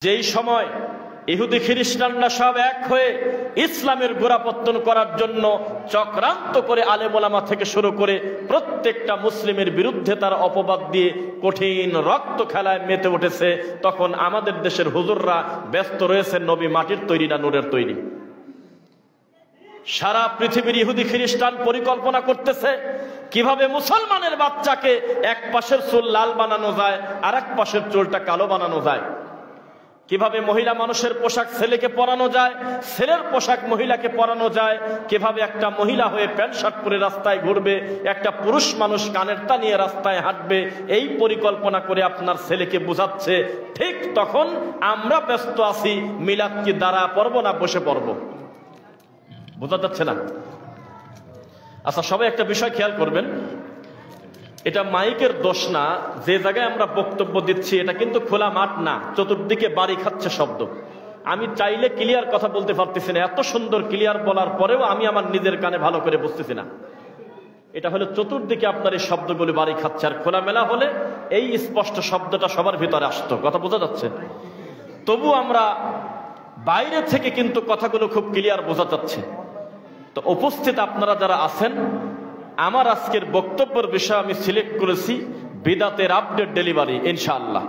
যেই সময় ইহুদি খ্রিস্টানরা সব এক হয়ে ইসলামের গোড়াপত্তন করার জন্য চক্রান্ত করে আলেম ওলামা থেকে শুরু করে প্রত্যেকটা মুসলিমের বিরুদ্ধে তার অপবাদ দিয়ে কঠিন রক্ত খেলায় মেতে উঠেছে, তখন আমাদের দেশের হুজুররা ব্যস্ত রয়েছে নবী মাটির তৈরি না নূরের তৈরি। সারা পৃথিবীর ইহুদি খ্রিস্টান পরিকল্পনা করতেছে কিভাবে মুসলমানের বাচ্চাকে এক পাশের চুল লাল বানানো যায় আর এক পাশের চুলটা কালো বানানো যায়, কিভাবে মহিলা মানুষের পোশাক ছেলেকে পরানো যায়, ছেলের পোশাক মহিলাকে পরানো যায়, কিভাবে একটা মহিলা হয়ে প্যান্ট শার্ট পরে রাস্তায় ঘুরবে, একটা পুরুষ মানুষ কানের তা নিয়ে রাস্তায় হাঁটবে, এই পরিকল্পনা করে আপনার ছেলেকে বোঝাচ্ছে। ঠিক তখন আমরা ব্যস্ত আছি মিলাদ কি দাঁড়া পড়ব না বসে পড়ব, বোঝা যাচ্ছে না? আচ্ছা, সবাই একটা বিষয় খেয়াল করবেন, এটা মাইকের দোষ না, যে জায়গায় আমরা বক্তব্য দিচ্ছি এটা কিন্তু খোলা মাঠ না, চতুর্দিকে বাড়ি খাচ্ছে শব্দ। আমি চাইলে ক্লিয়ার কথা বলতে পারতেছি না, এত সুন্দর ক্লিয়ার বলার পরেও আমি আমার নিজের কানে ভালো করে বুঝতেছি না। এটা হলো চতুর্দিকে আপনার এই শব্দগুলো বাড়ি খাচ্ছে, আর খোলামেলা হলে এই স্পষ্ট শব্দটা সবার ভিতরে আসতো, কথা বোঝা যাচ্ছে? তবু আমরা বাইরে থেকে কিন্তু কথাগুলো খুব ক্লিয়ার বোঝা যাচ্ছে। তো উপস্থিত আপনারা যারা আছেন, আমার আজকের বক্তব্যের বিষয় আমি সিলেক্ট করেছি বিদাতের আপডেট ডেলিভারি ইনশাআল্লাহ।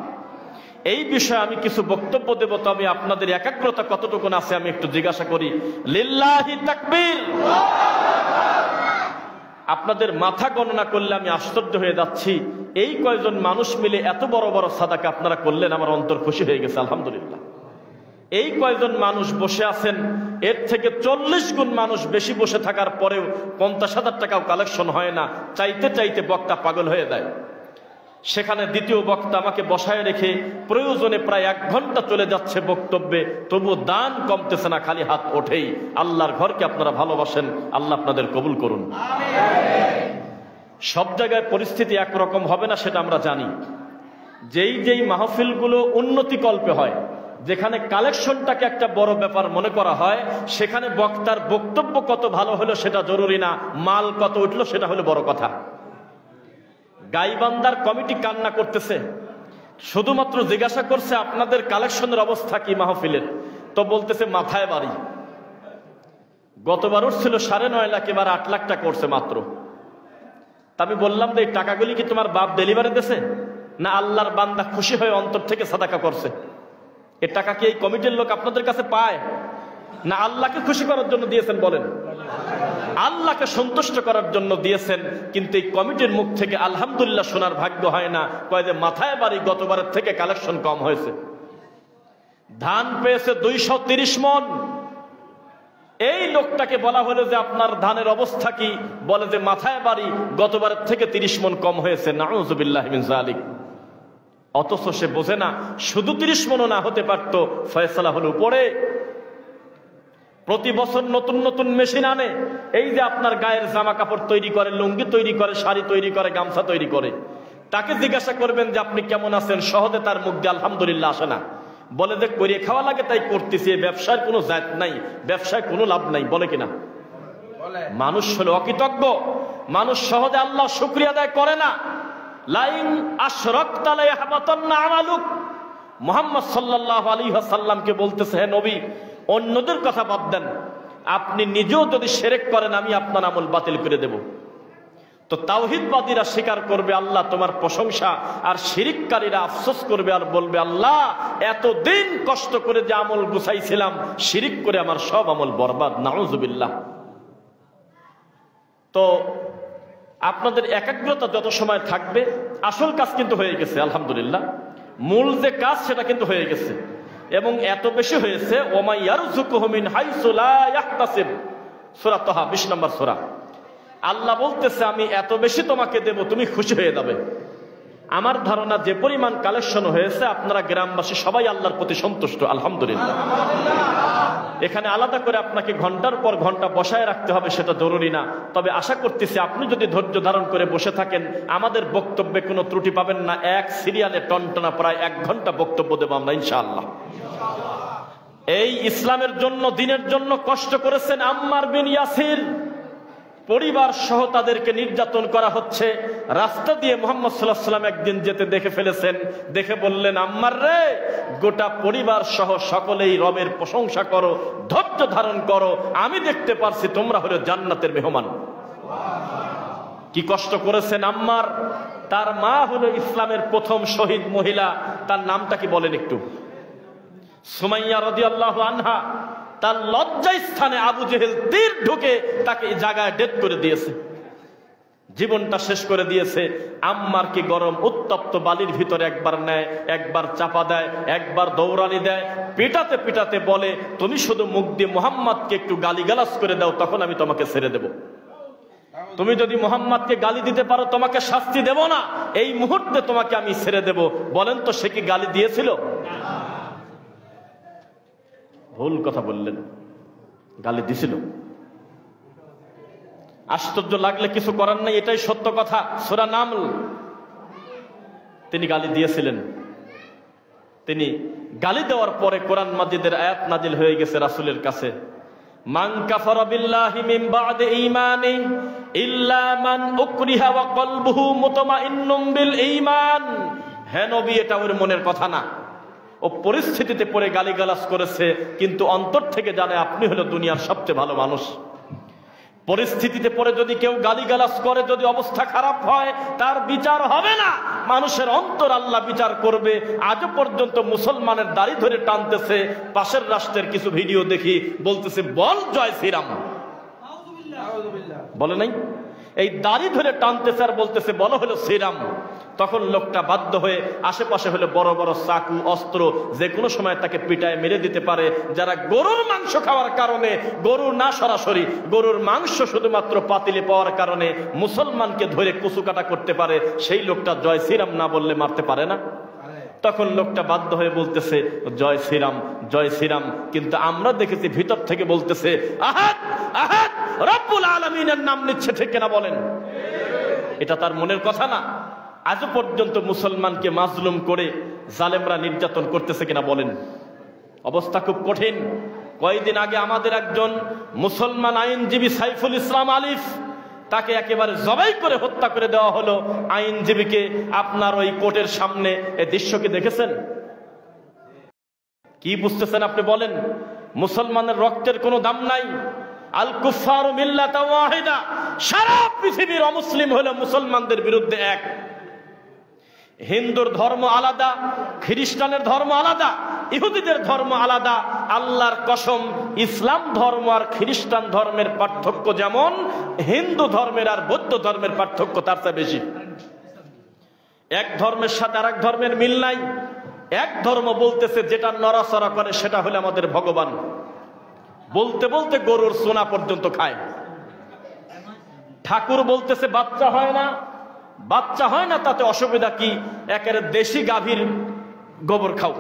এই বিষয়ে আমি কিছু বক্তব্য দেব, তবে আপনাদের একাগ্রতা কতটুকু আছে আমি একটু জিজ্ঞাসা করি। লিল্লাহি তাকবীর। আপনাদের মাথা গণনা করলে আমি আশ্চর্য হয়ে যাচ্ছি, এই কয়জন মানুষ মিলে এত বড় বড় সাদাকা আপনারা করলেন, আমার অন্তর খুশি হয়ে গেছে আলহামদুলিল্লাহ। এই কয়জন মানুষ বসে আছেন, এর থেকে 40 গুণ মানুষ বেশি বসে থাকার পরেও 50,000 টাকাও কালেকশন হয় না, চাইতে চাইতে বক্তা পাগল হয়ে যায়। সেখানে দ্বিতীয় বক্তা আমাকে বসায় রেখে প্রয়োজনে প্রায় 1 ঘন্টা চলে যাচ্ছে বক্তব্যে, তবু দান কমতেছে না, খালি হাত ওঠেই। আল্লাহর ঘরকে আপনারা ভালোবাসেন, আল্লাহ আপনাদের কবুল করুন। সব জায়গায় পরিস্থিতি একরকম হবে না সেটা আমরা জানি। যেই মাহফিলগুলো উন্নতি কল্পে হয়, যেখানে কালেকশনটাকে একটা বড় ব্যাপার মনে করা হয়, সেখানে বক্তার বক্তব্য কত ভালো হলো সেটা জরুরি না, মাল কত উঠলো সেটা হলো বড় কথা। গাইবান্ধার কমিটি কান্না করতেছে, শুধুমাত্র জিজ্ঞাসা করছে আপনাদের কালেকশনের অবস্থা কি মাহফিলের, তো বলতেছে মাথায় বাড়ি। গতবার উঠছিল 9.5 লাখ, এবার 8 লাখ টাকা করছে মাত্র। তা আমি বললাম যে এই টাকাগুলি কি তোমার বাপ ডেলিভারি দিয়েছে, না আল্লাহর বান্দা খুশি হয়ে অন্তর থেকে সাদাকা করছে? এর টাকা কি এই কমিটির লোক আপনাদের কাছে পায়, না আল্লাহকে খুশি করার জন্য দিয়েছেন? বলেন, আল্লাহকে সন্তুষ্ট করার জন্য দিয়েছেন, কিন্তু এই কমিটির মুখ থেকে আলহামদুলিল্লাহ শোনার ভাগ্য হয় না, কয় যে মাথায় বাড়ি গতবারের থেকে কালেকশন কম হয়েছে। ধান পেয়েছে 230 মন। এই লোকটাকে বলা হলো যে আপনার ধানের অবস্থা কি, বলে যে মাথায় বাড়ি গতবারের থেকে 30 মন কম হয়েছে। নাউযুবিল্লাহি মিন যালিক। অথচ সে বোঝে না, শুধু 30 মনও না হতে পারত, ফয়সালা হলো উপরে। প্রতি বছর নতুন নতুন মেশিন আনে, এই যে আপনার গায়ের জামা কাপড় তৈরি করে, লুঙ্গি তৈরি করে, শাড়ি তৈরি করে, গামছা তৈরি করে। তাকে জিজ্ঞাসা করবেন যে আপনি কেমন আছেন, সহজে তার মুখ দিয়ে আলহামদুলিল্লাহ আসে না, বলে যে করিয়ে খাওয়া লাগে তাই করতেছি, ব্যবসার কোনো জাত নাই, ব্যবসায় কোনো লাভ নাই, বলে কিনা? মানুষ হলো অকৃতজ্ঞ, মানুষ সহজে আল্লাহ শুকরিয়া আদায় করে না। লাইন আশরাকতা লা ইয়াহবাতান্না আমালুক। মুহাম্মদ সাল্লাল্লাহু আলাইহি ওয়াসাল্লামকে বলতেছে, হে নবী, অন্যদের কথা বাদ দেন, আপনি নিজেও যদি শিরক করেন আমি আপনার আমল বাতিল করে দেব। তো তাওহীদবাদীরা স্বীকার করবে আল্লাহ তোমার প্রশংসা, আর শিরিককারীরা আফসোস করবে আর বলবে আল্লাহ এতদিন কষ্ট করে যে আমল গুছাইছিলাম, শিরিক করে আমার সব আমল বরবাদ। নাউযুবিল্লাহ। তো আপনাদের একাগ্রতা যত সময় থাকবে, আসল কাজ কিন্তু হয়ে গেছে আলহামদুলিল্লাহ, মূল যে কাজ সেটা কিন্তু হয়ে গেছে, এবং এত বেশি হয়েছে। ওমা ইয়ারযুকুহু মিন হাইসু লা ইয়াহতাসিব, সূরা তাহা 20 নম্বর সূরা। আল্লাহ বলতেছে আমি এত বেশি তোমাকে দেব, তুমি খুশি হয়ে যাবে। আমার ধারণা যে পরিমাণ কালেকশন হয়েছে, আপনারা গ্রামবাসী সবাই আল্লাহর প্রতি সন্তুষ্ট আলহামদুলিল্লাহ। এখানে আলাদা করে আপনাকে ঘন্টার পর ঘন্টা বসায় রাখতে হবে সেটা জরুরি না, তবে আশা করতেছি আপনি যদি ধৈর্য ধারণ করে বসে থাকেন, আমাদের বক্তব্যে কোনো ত্রুটি পাবেন না। এক সিরিয়ালে টনটনা প্রায় 1 ঘন্টা বক্তব্য দেব আমরা ইনশাআল্লাহ। এই ইসলামের জন্য, দিনের জন্য কষ্ট করেছেন আম্মার বিন ইয়াসির, পরিবার সহ তাদেরকে নির্যাতন করা হচ্ছে। রাস্তা দিয়ে মুহাম্মদ সাল্লাল্লাহু আলাইহি ওয়াসাল্লাম একদিন যেতে দেখে ফেলেছেন, দেখে বললেন, আম্মার রে, গোটা পরিবার সহ সকলেই রবের প্রশংসা করো, ধৈর্য ধারণ করো, আমি দেখতে পারছি তোমরা হলো জান্নাতের মেহমান। কি কষ্ট করেছেন আম্মার। তার মা হলো ইসলামের প্রথম শহীদ মহিলা, তার নামটা কি বলেন একটু? সুমাইয়া রাদিয়াল্লাহু আনহা। তার লজ্জা স্থানে আবু জেহেল তীর ঢুকে তাকে জায়গায় ডেথ করে দিয়েছে, জীবনটা শেষ করে দিয়েছে। আম্মারকে গরম উত্তপ্ত বালির ভিতরে একবার নেয়, একবার চাপা দেয়, একবার দৌড়ানি দেয়, পিটাতে পিটাতে বলে, তুমি শুধু মুখ দিয়ে মুহাম্মদকে একটু গালিগালাজ করে দাও, তখন আমি তোমাকে ছেড়ে দেব। তুমি যদি মুহাম্মদকে গালি দিতে পারো তোমাকে শাস্তি দেব না, এই মুহূর্তে তোমাকে আমি ছেড়ে দেব। বলেন তো সে কি গালি দিয়েছিল? ভুল কথা বললেন, গালি দিছিল। আশ্চর্য লাগলে কিছু করার নাই, এটাই সত্য কথা। সূরা নামল, তিনি গালি দিয়েছিলেন। তিনি গালি দেওয়ার পরে কোরআন মাজিদের আয়াত নাজিল হয়ে গেছে রাসূলের কাছে, মান কাফারা বিল্লাহি মিন বা'দি ঈমানি ইল্লা মান উকরিহা ওয়া কলবুহু মুতমাইন্নুম বিল ঈমান। হে নবী, এটা ওর মনের কথা না, ও পরিস্থিতিতে পড়ে গালিগালাজ করেছে, কিন্তু অন্তর থেকে জানে আপনি হলো দুনিয়ার সবচেয়ে ভালো মানুষ। পরিস্থিতিতে পড়ে যদি কেউ গালিগালাজ করে, যদি অবস্থা খারাপ হয়, তার বিচার হবে না, মানুষের অন্তর আল্লাহ বিচার করবে। আজও পর্যন্ত মুসলমানের দাড়ি ধরে টানতেছে, পাশের রাষ্ট্রের কিছু ভিডিও দেখি, বলতেছে বল জয় শ্রীরাম, বলে নাই? এই দাড়ি ধরে টানতেছে আর বলতেছে বলো হলো শ্রীরাম। তখন লোকটা বাধ্য হয়ে, আশেপাশে হলে বড় বড় চাকু অস্ত্র, যে কোনো সময় তাকে পিটায় মেরে দিতে পারে। যারা গরুর মাংস খাওয়ার কারণে, গরু না সরাসরি, গরুর মাংস শুধুমাত্র পাতিলে পাওয়ার কারণে মুসলমানকে ধরে কুচু কাটা করতে পারে, সেই লোকটা জয় শ্রীরাম না বললে মারতে পারে না। তখন লোকটা বাধ্য হয়ে বলতেছে জয় শ্রীরাম, জয় শ্রীরাম। কিন্তু আমরা দেখেছি ভিতর থেকে বলতেছে আহাদ আহাদ, রব্বুল আলামিনের নাম নিচ্ছে, ঠিক কিনা বলেন? এটা তার মনের কথা না। আজও পর্যন্ত মুসলমানকে মাজলুম করে জালেমরা নির্যাতন করতেছে কিনা বলেন? অবস্থা খুব কঠিন। কয়েকদিন আগে আমাদের একজন মুসলমান আইনজীবী সাইফুল ইসলাম আলিফ, তাকে একেবারে জবাই করে হত্যা করে দেওয়া হলো। আইনজীবীকে আপনার ওই কোর্টের সামনে, এই দৃশ্য কি দেখেছেন? কি বুঝতেছেন আপনি বলেন? মুসলমানের রক্তের কোনো দাম নাই। আল কুফারু মিল্লাতুন ওয়াহিদা, সারা পৃথিবীর অমুসলিম হলো মুসলমানদের বিরুদ্ধে এক। হিন্দুর ধর্ম আলাদা, খ্রিস্টানের ধর্ম আলাদা, ইহুদিদের ধর্ম আলাদা। আল্লাহর কসম, ইসলাম ধর্ম আর খ্রিস্টান ধর্মের পার্থক্য যেমন হিন্দু ধর্মের আর বৌদ্ধ ধর্মের পার্থক্য তার চেয়ে বেশি। এক ধর্মের সাথে আর এক ধর্মের মিল নাই। এক ধর্ম বলতেছে যেটা নড়াচড়া করে সেটা হলো আমাদের ভগবান, বলতে বলতে গরুর সোনা পর্যন্ত খায়। ঠাকুর বলতেছে বাচ্চা হয় না, বাচ্চা হয় না তাতে অসুবিধা কি, একেবারে দেশি গাভীর গোবর খাও।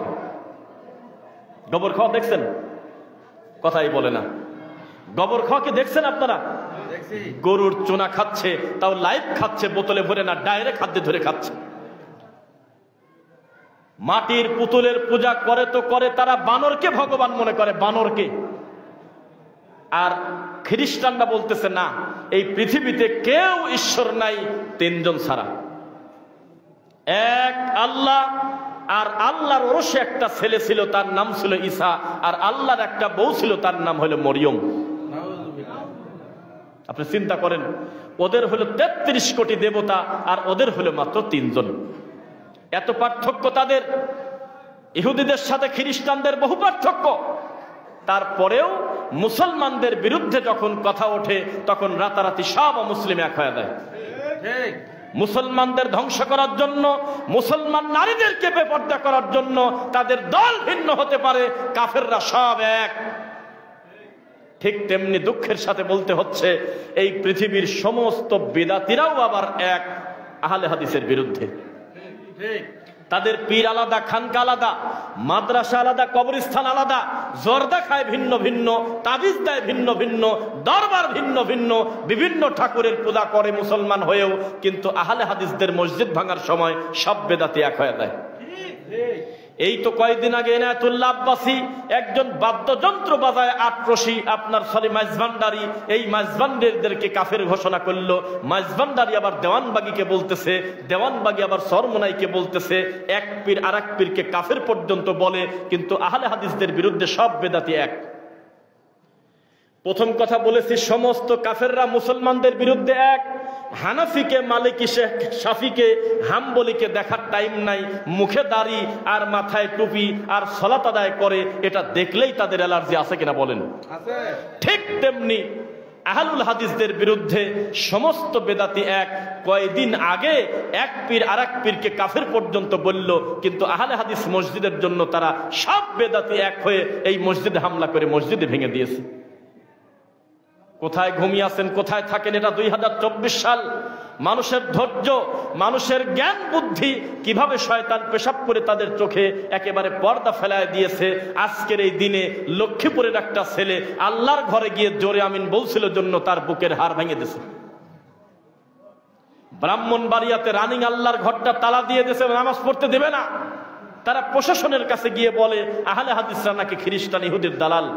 গোবর খাওয়া দেখছেন? কথাই বলে না। গোবর খাওয়া কি দেখছেন আপনারা? গরুর চুনা খাচ্ছে, তাও লাইভ খাচ্ছে, বোতলে ভরে না, ডাইরেক্ট হাতে ধরে খাচ্ছে। মাটির পুতুলের পূজা করে তো করে, তারা বানরকে ভগবান মনে করে, বানরকে। আর খ্রিস্টানরা বলতেছে না, এই পৃথিবীতে কেউ ঈশ্বর নাই তিনজন ছাড়া, এক আল্লাহ। আর আল্লাহর ওরসে একটা ছেলে ছিল, তার নাম ছিল ঈসা। আর আল্লাহর একটা বউ ছিল, তার নাম হলো মরিয়ম। আপনি চিন্তা করেন, ওদের হলো ৩৩ কোটি দেবতা, আর ওদের হলো মাত্র ৩ জন। এত পার্থক্য তাদের। ইহুদিদের সাথে খ্রিস্টানদের বহু পার্থক্য। তারপরেও মুসলমানদের বিরুদ্ধে যখন কথা ওঠে, তখন রাতারাতি সব মুসলিম এক হয়ে যায়। মুসলমানদের ধ্বংস করার জন্য, মুসলমান নারীদেরকে বেপর্দা করার জন্য তাদের দল ভিন্ন হতে পারে, কাফেররা সব এক। ঠিক তেমনি দুঃখের সাথে বলতে হচ্ছে, এই পৃথিবীর সমস্ত বিদাতিরাও আবার এক আহলে হাদিসের বিরুদ্ধে। তাদের পীর আলাদা, খানকা আলাদা, মাদ্রাসা আলাদা, কবরস্থান আলাদা, জর্দা খায় ভিন্ন ভিন্ন, তাবিজ দেয় ভিন্ন ভিন্ন, দরবার ভিন্ন ভিন্ন, বিভিন্ন ঠাকুরের পূজা করে মুসলমান হয়েও, কিন্তু আহলে হাদিসদের মসজিদ ভাঙার সময় সব বেদাতি এক হয়ে যায়। এই তো কয়েকদিন আগে এনায়েতুল্লাহ আব্বাসী একজন বাদ্যযন্ত্র বাজায় আটরশি আপনার মাইজভান্ডারি, এই মাইজভান্ডারীদেরকে কাফের ঘোষণা করলো। মাইজভান্ডারি আবার দেওয়ানবাগীকে বলতেছে, দেওয়ানবাগী আবার সরমনাইকে বলতেছে, এক পীর আর এক পীরকে কাফের পর্যন্ত বলে, কিন্তু আহলে হাদিসদের বিরুদ্ধে সব বেদাতি এক। প্রথম কথা বলেছি, সমস্ত কাফেররা মুসলমানদের বিরুদ্ধে এক। হানাফিকে, মালিকি, শাফিকে, হাম্বলিকে দেখার টাইম নাই, মুখে দাড়ি আর মাথায় টুপি আর সালাত আদায় করে, এটা দেখলেই তাদের অ্যালার্জি আছে কিনা বলেন? ঠিক তেমনি আহলুল হাদিসদের বিরুদ্ধে সমস্ত বেদাতি এক। কয়েকদিন আগে এক পীর আর এক পীরকে কাফের পর্যন্ত বলল, কিন্তু আহলে হাদিস মসজিদের জন্য তারা সব বেদাতি এক হয়ে এই মসজিদে হামলা করে মসজিদে ভেঙে দিয়েছে। কোথায় ঘুমিয়ে আছেন, কোথায় থাকেন? এটা 2024 সাল। মানুষের ধৈর্য, মানুষের জ্ঞান বুদ্ধি কিভাবে শয়তান পেশাব করে তাদের চোখে একেবারে পর্দা ফেলায় দিয়েছে। আজকের এই দিনে লক্ষ্মীপুরের একটা ছেলে আল্লাহর ঘরে গিয়ে জোরে আমিন বলছিল জন্য তার বুকের হাড় ভেঙে দিয়েছে। ব্রাহ্মণবাড়িয়াতে রানিং আল্লাহর ঘরটা তালা দিয়ে দিয়েছে, নামাজ পড়তে দেবে না। তারা প্রশাসনের কাছে গিয়ে বলে আহলে হাদিসরা নাকি খ্রিস্টান ইহুদির দালাল।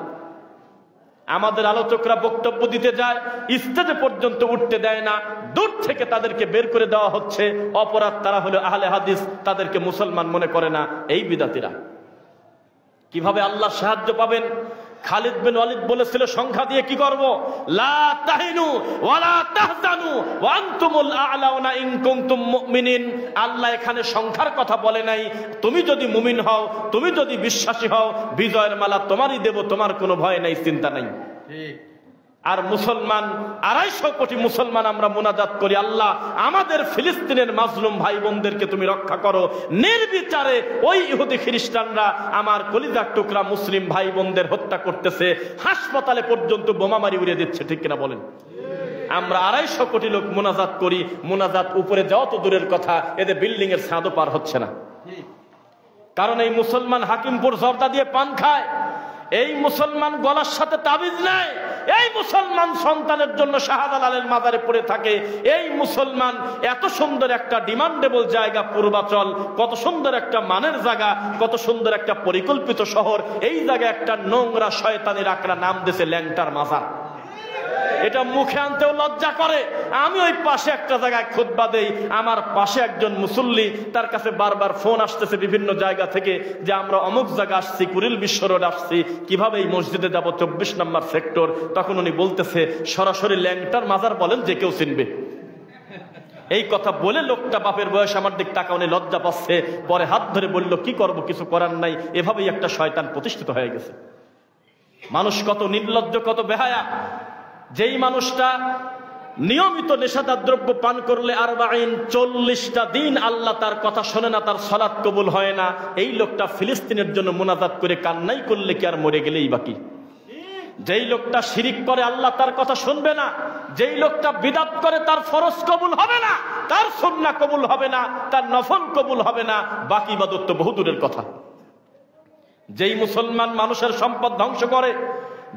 আমাদের আলোচকরা বক্তব্য দিতে যায়, স্টেজে পর্যন্ত উঠতে দেয় না, দূর থেকে তাদেরকে বের করে দেওয়া হচ্ছে। অপরাধ তারা হলো আহলে হাদিস, তাদেরকে মুসলমান মনে করে না এই বিদাতিরা। কিভাবে আল্লাহ সাহায্য পাবেন? খালিদ বিন ওয়ালিদ বলেছিল, সংখ্যা দিয়ে কি করব? লা তাহিনু ওয়ালা তাহজানু ওয়া আনতুমুল আ'লাউনা ইন কুনতুম মুমিনিন। আল্লাহ এখানে সংখ্যার কথা বলে নাই। তুমি যদি মুমিন হও, তুমি যদি বিশ্বাসী হও, বিজয়ের মালা তোমারই দেব, তোমার কোনো ভয় নাই, চিন্তা নাই। ঠিক। আর মুসলমান 250 কোটি মুসলমান আমরা মুনাজাত করি, আল্লাহ আমাদের ফিলিস্তিনের মাজলুম ভাই বোনদেরকে তুমি রক্ষা করো। নির্বিচারে ওই ইহুদি খ্রিস্টানরা আমার কলিজার টুকরা মুসলিম ভাই বোনদের হত্যা করতেছে, হাসপাতালে পর্যন্ত বোমা মারি উড়িয়ে দিচ্ছে, ঠিক কিনা বলেন? আমরা 250 কোটি লোক মুনাজাত করি, মুনাজাত উপরে যাওয়া তো দূরের কথা, এদের বিল্ডিং এর ছাদও পার হচ্ছে না। কারণ এই মুসলমান হাকিমপুর জর্দা দিয়ে পান খায়, এই মুসলমান গলার সাথে তাবিজ নেয়, এই মুসলমান সন্তানের জন্য শাহজালালের মাজারে পড়ে থাকে, এই মুসলমান এত সুন্দর একটা ডিমান্ডেবল জায়গা পূর্বাচল, কত সুন্দর একটা মানের জায়গা, কত সুন্দর একটা পরিকল্পিত শহর, এই জায়গায় একটা নোংরা শয়তানের আকড়া নাম দিয়েছে ল্যাংটার মাজার। এটা মুখে আনতেও লজ্জা করে। আমি ওই পাশে একটা জায়গায় খুতবা দেই, আমার পাশে একজন মুসল্লি, তার কাছে বারবার ফোন আসতেছে বিভিন্ন জায়গা থেকে যে আমরা অমুক জায়গা আসছি, কুরিল বিশ্ব রোড আসছি, কিভাবে এই মসজিদে যাব, 24 নম্বর সেক্টর। তখন উনি বলতেছে, সরাসরি ল্যাংটার মাজার বলেন, যে কেউ চিনবে। এই কথা বলে লোকটা বাপের বয়স আমার দিক টাকা, উনি লজ্জা পাচ্ছে, পরে হাত ধরে বলল কি করব, কিছু করার নাই। এভাবেই একটা শয়তান প্রতিষ্ঠিত হয়ে গেছে। মানুষ কত নির্লজ্জ, কত বেহায়া। যেই মানুষটা নিয়মিত নেশাদার দ্রব্য পান করলে 40টা দিন আল্লাহ তার কথা শোনে না, তার সালাত কবুল হয় না, এই লোকটা ফিলিস্তিনের জন্য মুনাজাত করে কান্নাই করলে কি আর মরে গেলেই বাকি? যেই লোকটা শিরিক করে আল্লাহ তার কথা শুনবে না, যেই লোকটা বিদআত করে তার ফরজ কবুল হবে না, তার সুন্নাহ কবুল হবে না, তার নফল কবুল হবে না, বাকি ইবাদত তো বহু দূরের কথা। যেই মুসলমান মানুষের সম্পদ ধ্বংস করে,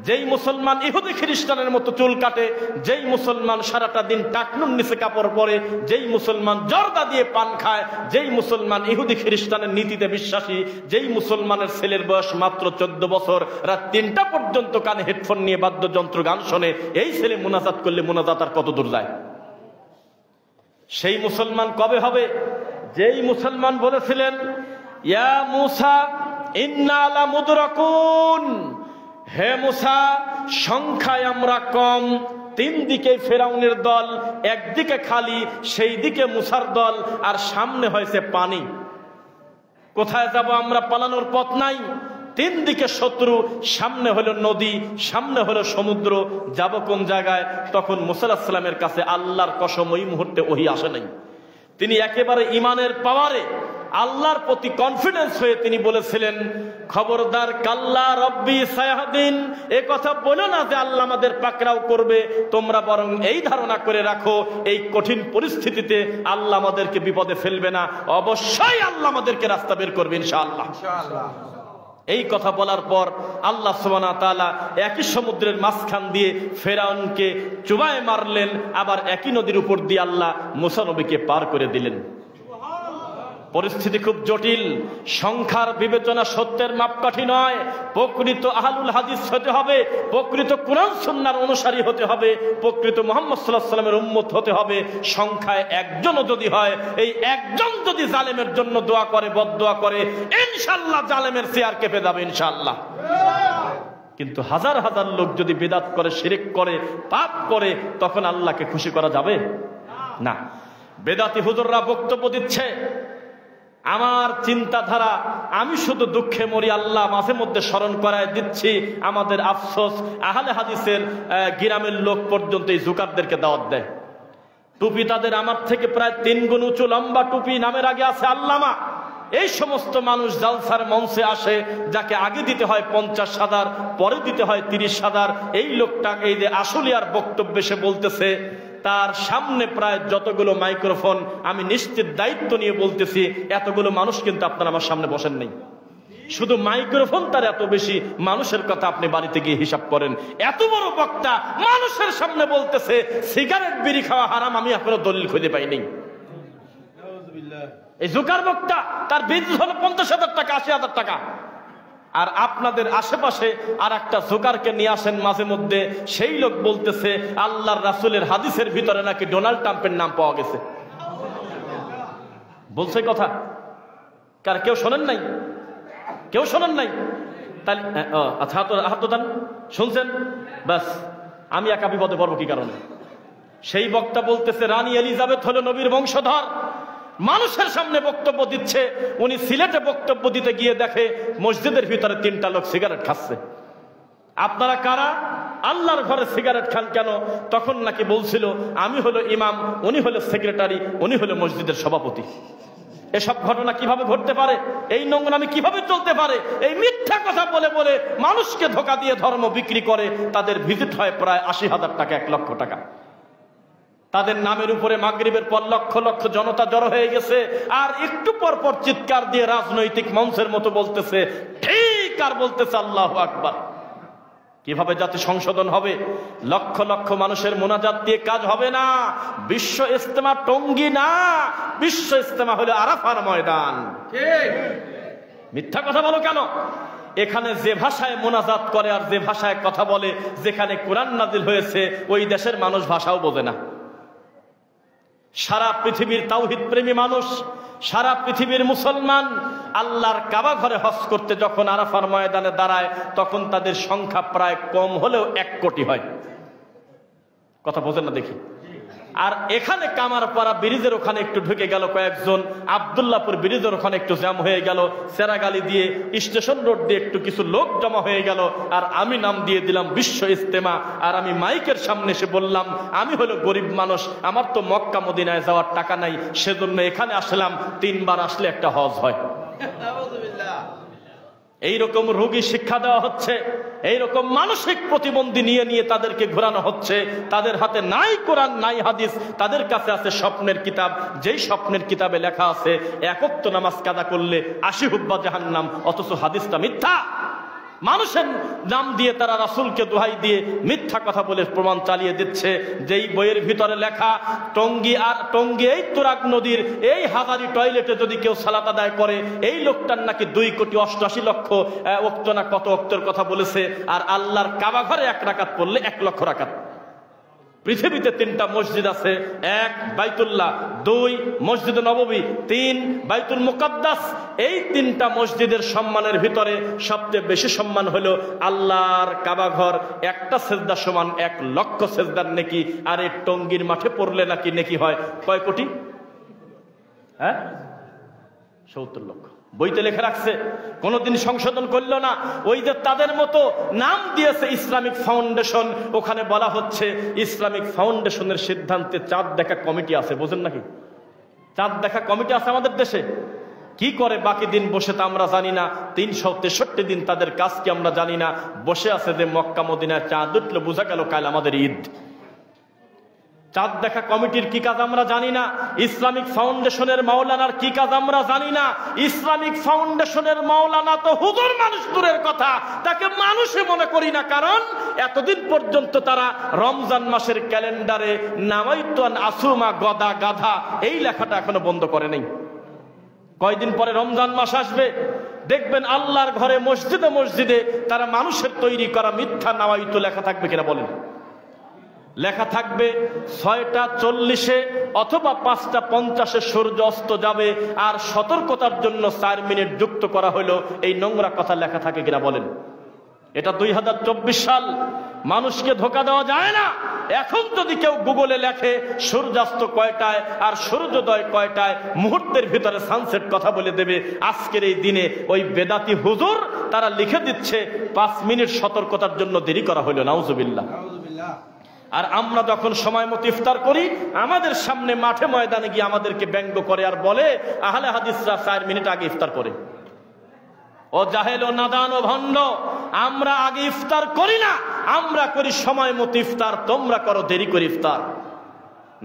যেই মুসলমান ইহুদি খ্রিস্টানের মতো চুল কাটে, যেই মুসলমান সারাটা দিন টাকনুর নিচে কাপড় পরে, যেই মুসলমান জর্দা দিয়ে পান খায়, যেই মুসলমান ইহুদি খ্রিস্টানের নীতিতে বিশ্বাসী, যেই মুসলমানের ছেলের বয়স মাত্র 14 বছর, রাত 3টা পর্যন্ত কানে হেডফোন নিয়ে বাদ্যযন্ত্র গান শোনে, এই ছেলে মুনাজাত করলে মুনাজাত আর কত দূর যায়? সেই মুসলমান কবে হবে? যেই মুসলমান বলেছিলেন ইয়া মুসা ইন্না লা মুদরাকুন, হে মুসা সংখ্যায় আমরা কম, 3 দিকে ফেরাউনের দল, একদিকে খালি, সেই দিকে মুসার দল, আর সামনে হয়েছে পানি। কোথায় যাব আমরা? পালানোর পথ নাই। 3 দিকে শত্রু, সামনে হলো নদী, সামনে হলো সমুদ্র, যাব কোন জায়গায়? তখন মুসা আলাইহিস সালামের কাছে আল্লাহর কসম ওই মুহূর্তে ওহী আসে নাই। তিনি একেবারে ইমানের পাওয়ারে আল্লাহর প্রতি কনফিডেন্স হয়ে তিনি বলেছিলেন, খবরদার কাল্লা রব্বি সায়াহদিন, এ কথা বলো না যে আল্লাহ আমাদের পাকড়াও করবে, তোমরা বরং এই ধারণা করে রাখো এই কঠিন পরিস্থিতিতে আল্লাহ আমাদেরকে বিপদে ফেলবে না, অবশ্যই আল্লাহ আমাদেরকে রাস্তা বের করবে ইনশাআল্লাহ। এই কথা বলার পর আল্লাহ সুবহানাহু ওয়া তাআলা একই সমুদ্রের মাঝখান দিয়ে ফেরাউনকে চুবায় মারলেন, আবার একই নদীর উপর দিয়ে আল্লাহ মুসা নবীকে পার করে দিলেন। পরিস্থিতি খুব জটিল। সংখ্যার বিবেচনা সত্যের মাপকাঠি নয়। প্রকৃত আহলুল হাদিস হতে হবে, প্রকৃত কুরআন সুন্নাহর অনুসারী হতে হবে, প্রকৃত মুহাম্মদ সাল্লাল্লাহু আলাইহি ওয়াসাল্লামের উম্মত হতে হবে। সংখ্যায় একজনও যদি হয়, এই একজন যদি জালেমের জন্য দোয়া করে, বদদোয়া করে, ইনশাআল্লাহ জালেমের চেয়ার কেঁপে যাবে ইনশাআল্লাহ। কিন্তু হাজার হাজার লোক যদি বিদআত করে, শিরক করে, পাপ করে, তখন আল্লাহকে খুশি করা যাবে না। বেদাতি হুজুররা বক্তব্য দিচ্ছে, আমার চিন্তাধারা, আমি শুধু দুঃখে মরি, আল্লাহ মাঝে মধ্যে স্মরণ করায় দিচ্ছি। আমাদের আফসোস, আহলে হাদিসের গ্রামের লোক পর্যন্ত এই জুকারদেরকে দাওয়াত দেয়। টুপি তাদের আমার থেকে প্রায় 3 গুণ উঁচু, লম্বা টুপি, নামের আগে আছে আল্লামা। এই সমস্ত মানুষ জালসার মঞ্চে আসে, যাকে আগে দিতে হয় 50,000, পরে দিতে হয় 30,000। এই লোকটাকে এই যে আশুলিয়ার বক্তব্যে সে বলতেছে, তার সামনে প্রায় যতগুলো মাইক্রোফোন, আমি নিশ্চিত দায়িত্ব নিয়ে বলতেছি, এতগুলো মানুষ কিন্তু আপনারা আমার সামনে বসেন নাই। শুধু মাইক্রোফোন তার এত বেশি, মানুষের কথা আপনি বাড়িতে গিয়ে হিসাব করেন। এত বড় বক্তা মানুষের সামনে বলতেছে সিগারেট বিড়ি খাওয়া হারাম, আমি এখনো দলিল খুঁজে পাইনি। এই জুকার বক্তা, তার বিদ্যুৎ হলো 50,000 টাকা, 80,000 টাকা। আর আপনাদের আশেপাশে আর একটা জোকারকে নিয়ে আসেন মাঝে মধ্যে, সেই লোক বলতেছে আল্লাহর রাসূলের হাদিসের ভিতরে নাকি ডোনাল্ড ট্রাম্পের নাম পাওয়া গেছে। বলছে কথা, কার কেউ শোনেন নাই? কেউ শোনেন নাই? তাহলে আচ্ছা, হাত দান, শুনছেন? বাস, আমি একা বিপদে পড়বো কি কারণে? সেই বক্তা বলতেছে রানী এলিজাবেথ হলো নবীর বংশধর। মানুষের সামনে বক্তব্য দিচ্ছে। উনি সিলেটে বক্তব্য দিতে গিয়ে দেখে মসজিদের ভিতরে 3টা লোক সিগারেট খাচ্ছে। আপনারা কারা? আল্লাহর ঘরে সিগারেট খান কেন? তখন নাকি বলছিল আমি হলো ইমাম, উনি হলো সেক্রেটারি, উনি হলো মসজিদের সভাপতি। এসব ঘটনা কিভাবে ঘটতে পারে? এই নোংরামি কিভাবে চলতে পারে? এই মিথ্যা কথা বলে বলে মানুষকে ধোঁকা দিয়ে ধর্ম বিক্রি করে। তাদের ভিজিট হয় প্রায় 80,000 টাকা, 1 লক্ষ টাকা। তাদের নামের উপরে মাগরিবের পর লক্ষ লক্ষ জনতা জড়ো হয়ে গেছে। আর একটু পর পর চিৎকার দিয়ে রাজনৈতিক মঞ্চের মতো বলতেছে ঠিক, আর বলতেছে আল্লাহু আকবার। কিভাবে জাতি সংশোধন হবে? লক্ষ লক্ষ মানুষের মোনাজাত দিয়ে কাজ হবে না। বিশ্ব ইজতেমা টঙ্গী না, বিশ্ব ইজতেমা হলো আরাফার ময়দান। মিথ্যা কথা বলো কেন? এখানে যে ভাষায় মোনাজাত করে আর যে ভাষায় কথা বলে, যেখানে কোরআন নাজিল হয়েছে, ওই দেশের মানুষ ভাষাও বোঝে না। সারা পৃথিবীর তাওহীদ প্রেমী মানুষ, সারা পৃথিবীর মুসলমান আল্লাহর কাবা ঘরে হজ করতে যখন আরাফার ময়দানে দাঁড়ায়, তখন তাদের সংখ্যা প্রায় কম হলেও 1 কোটি হয়। কথা বোঝেন না দেখি? আর এখানে কামারপাড়া ব্রিজের ওখানে একটু ঢুকে গেল কয়েকজন, আব্দুল্লাহপুর ব্রিজের ওখানে একটু জ্যাম হয়ে গেল, সেরাগালি দিয়ে স্টেশন রোড দিয়ে একটু কিছু লোক জমা হয়ে গেল। আর আমি নাম দিয়ে দিলাম বিশ্ব ইজতেমা। আর আমি মাইকের সামনে এসে বললাম আমি হলো গরিব মানুষ, আমার তো মক্কা মদিনায় যাওয়ার টাকা নাই, সেজন্য এখানে আসলাম, 3 বার আসলে একটা হজ হয়। এইরকম রোগী শিক্ষা দেওয়া হচ্ছে, এইরকম মানসিক প্রতিবন্ধী নিয়ে নিয়ে তাদেরকে ঘোরানো হচ্ছে। তাদের হাতে নাই কোরআন, নাই হাদিস, তাদের কাছে আছে স্বপ্নের কিতাব। যেই স্বপ্নের কিতাবে লেখা আছে 1 ওয়াক্ত নামাজ কাদা করলে 80 হুব্বা জাহান্নাম, অথচ হাদিসটা মিথ্যা। মানুষের নাম দিয়ে তারা রাসূলকে দোহাই দিয়ে মিথ্যা কথা বলে প্রমাণ চালিয়ে দিচ্ছে। যেই বইয়ের ভিতরে লেখা টঙ্গী এই তুরাগ নদীর এই হাজারি টয়লেটে যদি কেউ সালাত আদায় করে, এই লোকটার নাকি 2,88,00,000 ওয়াক্ত না কত ওয়াক্তের কথা বলেছে। আর আল্লাহর কাবা ঘরে 1 রাকাত পড়লে 1 লক্ষ রাকাত। পৃথিবীতে 3টা মসজিদ আছে, 1 বাইতুল্লাহ, 2 মসজিদ নববী, 3 বাইতুল মুকাদ্দাস। এই 3টা মসজিদের সম্মানের ভিতরে সবচেয়ে বেশি সম্মান হলো আল্লাহর কাবা ঘর। একটা সেজদা সমান 1 লক্ষ সেজদার নেকি। আর এই টঙ্গীর মাঠে পড়লে নাকি নেকি হয় কয় কোটি? 70 লক্ষ। বইতে লেখা রাখছে, কোনদিন সংশোধন করল না। ওই যে তাদের মতো নাম দিয়েছে ইসলামিক ফাউন্ডেশন, ওখানে বলা হচ্ছে ইসলামিক ফাউন্ডেশনের সিদ্ধান্তে চাঁদ দেখা কমিটি আছে। বোঝেন নাকি? চাঁদ দেখা কমিটি আছে আমাদের দেশে। কি করে বাকি দিন বসে তা আমরা জানি না। 363 দিন তাদের কাজ কি আমরা জানি না। বসে আছে যে মক্কা মদিনায় চাঁদ উঠলো, বোঝা গেল কাল আমাদের ঈদ। চাঁদ দেখা কমিটির কি কাজ আমরা জানি না। ইসলামিক ফাউন্ডেশনের মাওলানার কি কাজ আমরা জানি না। ইসলামিক ফাউন্ডেশনের মাওলানা তো হুজুর মানুষ দূরের কথা, তাকে মানুষে মনে করি না। কারণ এতদিন পর্যন্ত তারা রমজান মাসের ক্যালেন্ডারে নামাইতু আন আসুমা গদা গাধা এই লেখাটা এখনো বন্ধ করে নাই। কয়দিন পরে রমজান মাস আসবে, দেখবেন আল্লাহর ঘরে মসজিদে মসজিদে তারা মানুষের তৈরি করা মিথ্যা নাওয়াইত লেখা থাকবে কিনা বলেন? লেখা থাকবে 6টা 40 অথবা 5টা 50 সূর্য অস্ত যাবে, আর সতর্কতার জন্য 4 মিনিট যুক্ত করা হলো। এই নোংরা কথা লেখা থাকে কিনা বলেন? এটা 2024 সাল, মানুষকে ধোঁকা দেওয়া যায় না। এখন যদি কেউ গুগলে লেখে সূর্যাস্ত কয়টায় আর সূর্যোদয় কয়টায়, মুহূর্তের ভিতরে সানসেট কথা বলে দেবে। আজকের এই দিনে ওই বেদাতি হুজুর তারা লিখে দিচ্ছে 5 মিনিট সতর্কতার জন্য দেরি করা হলো। নাউজুবিল্লাহ। আর আমরা যখন সময় মতো ইফতার করি, আমাদের সামনে মাঠে ময়দানে গিয়ে আমাদেরকে ব্যঙ্গ করে আর বলে আহলে হাদিসরা 4 মিনিট আগে ইফতার করে। ও জাহেল ও নাদান ও ভণ্ড, আমরা আগে ইফতার করি না, আমরা করি সময় মতো ইফতার, তোমরা করো দেরি করে ইফতার।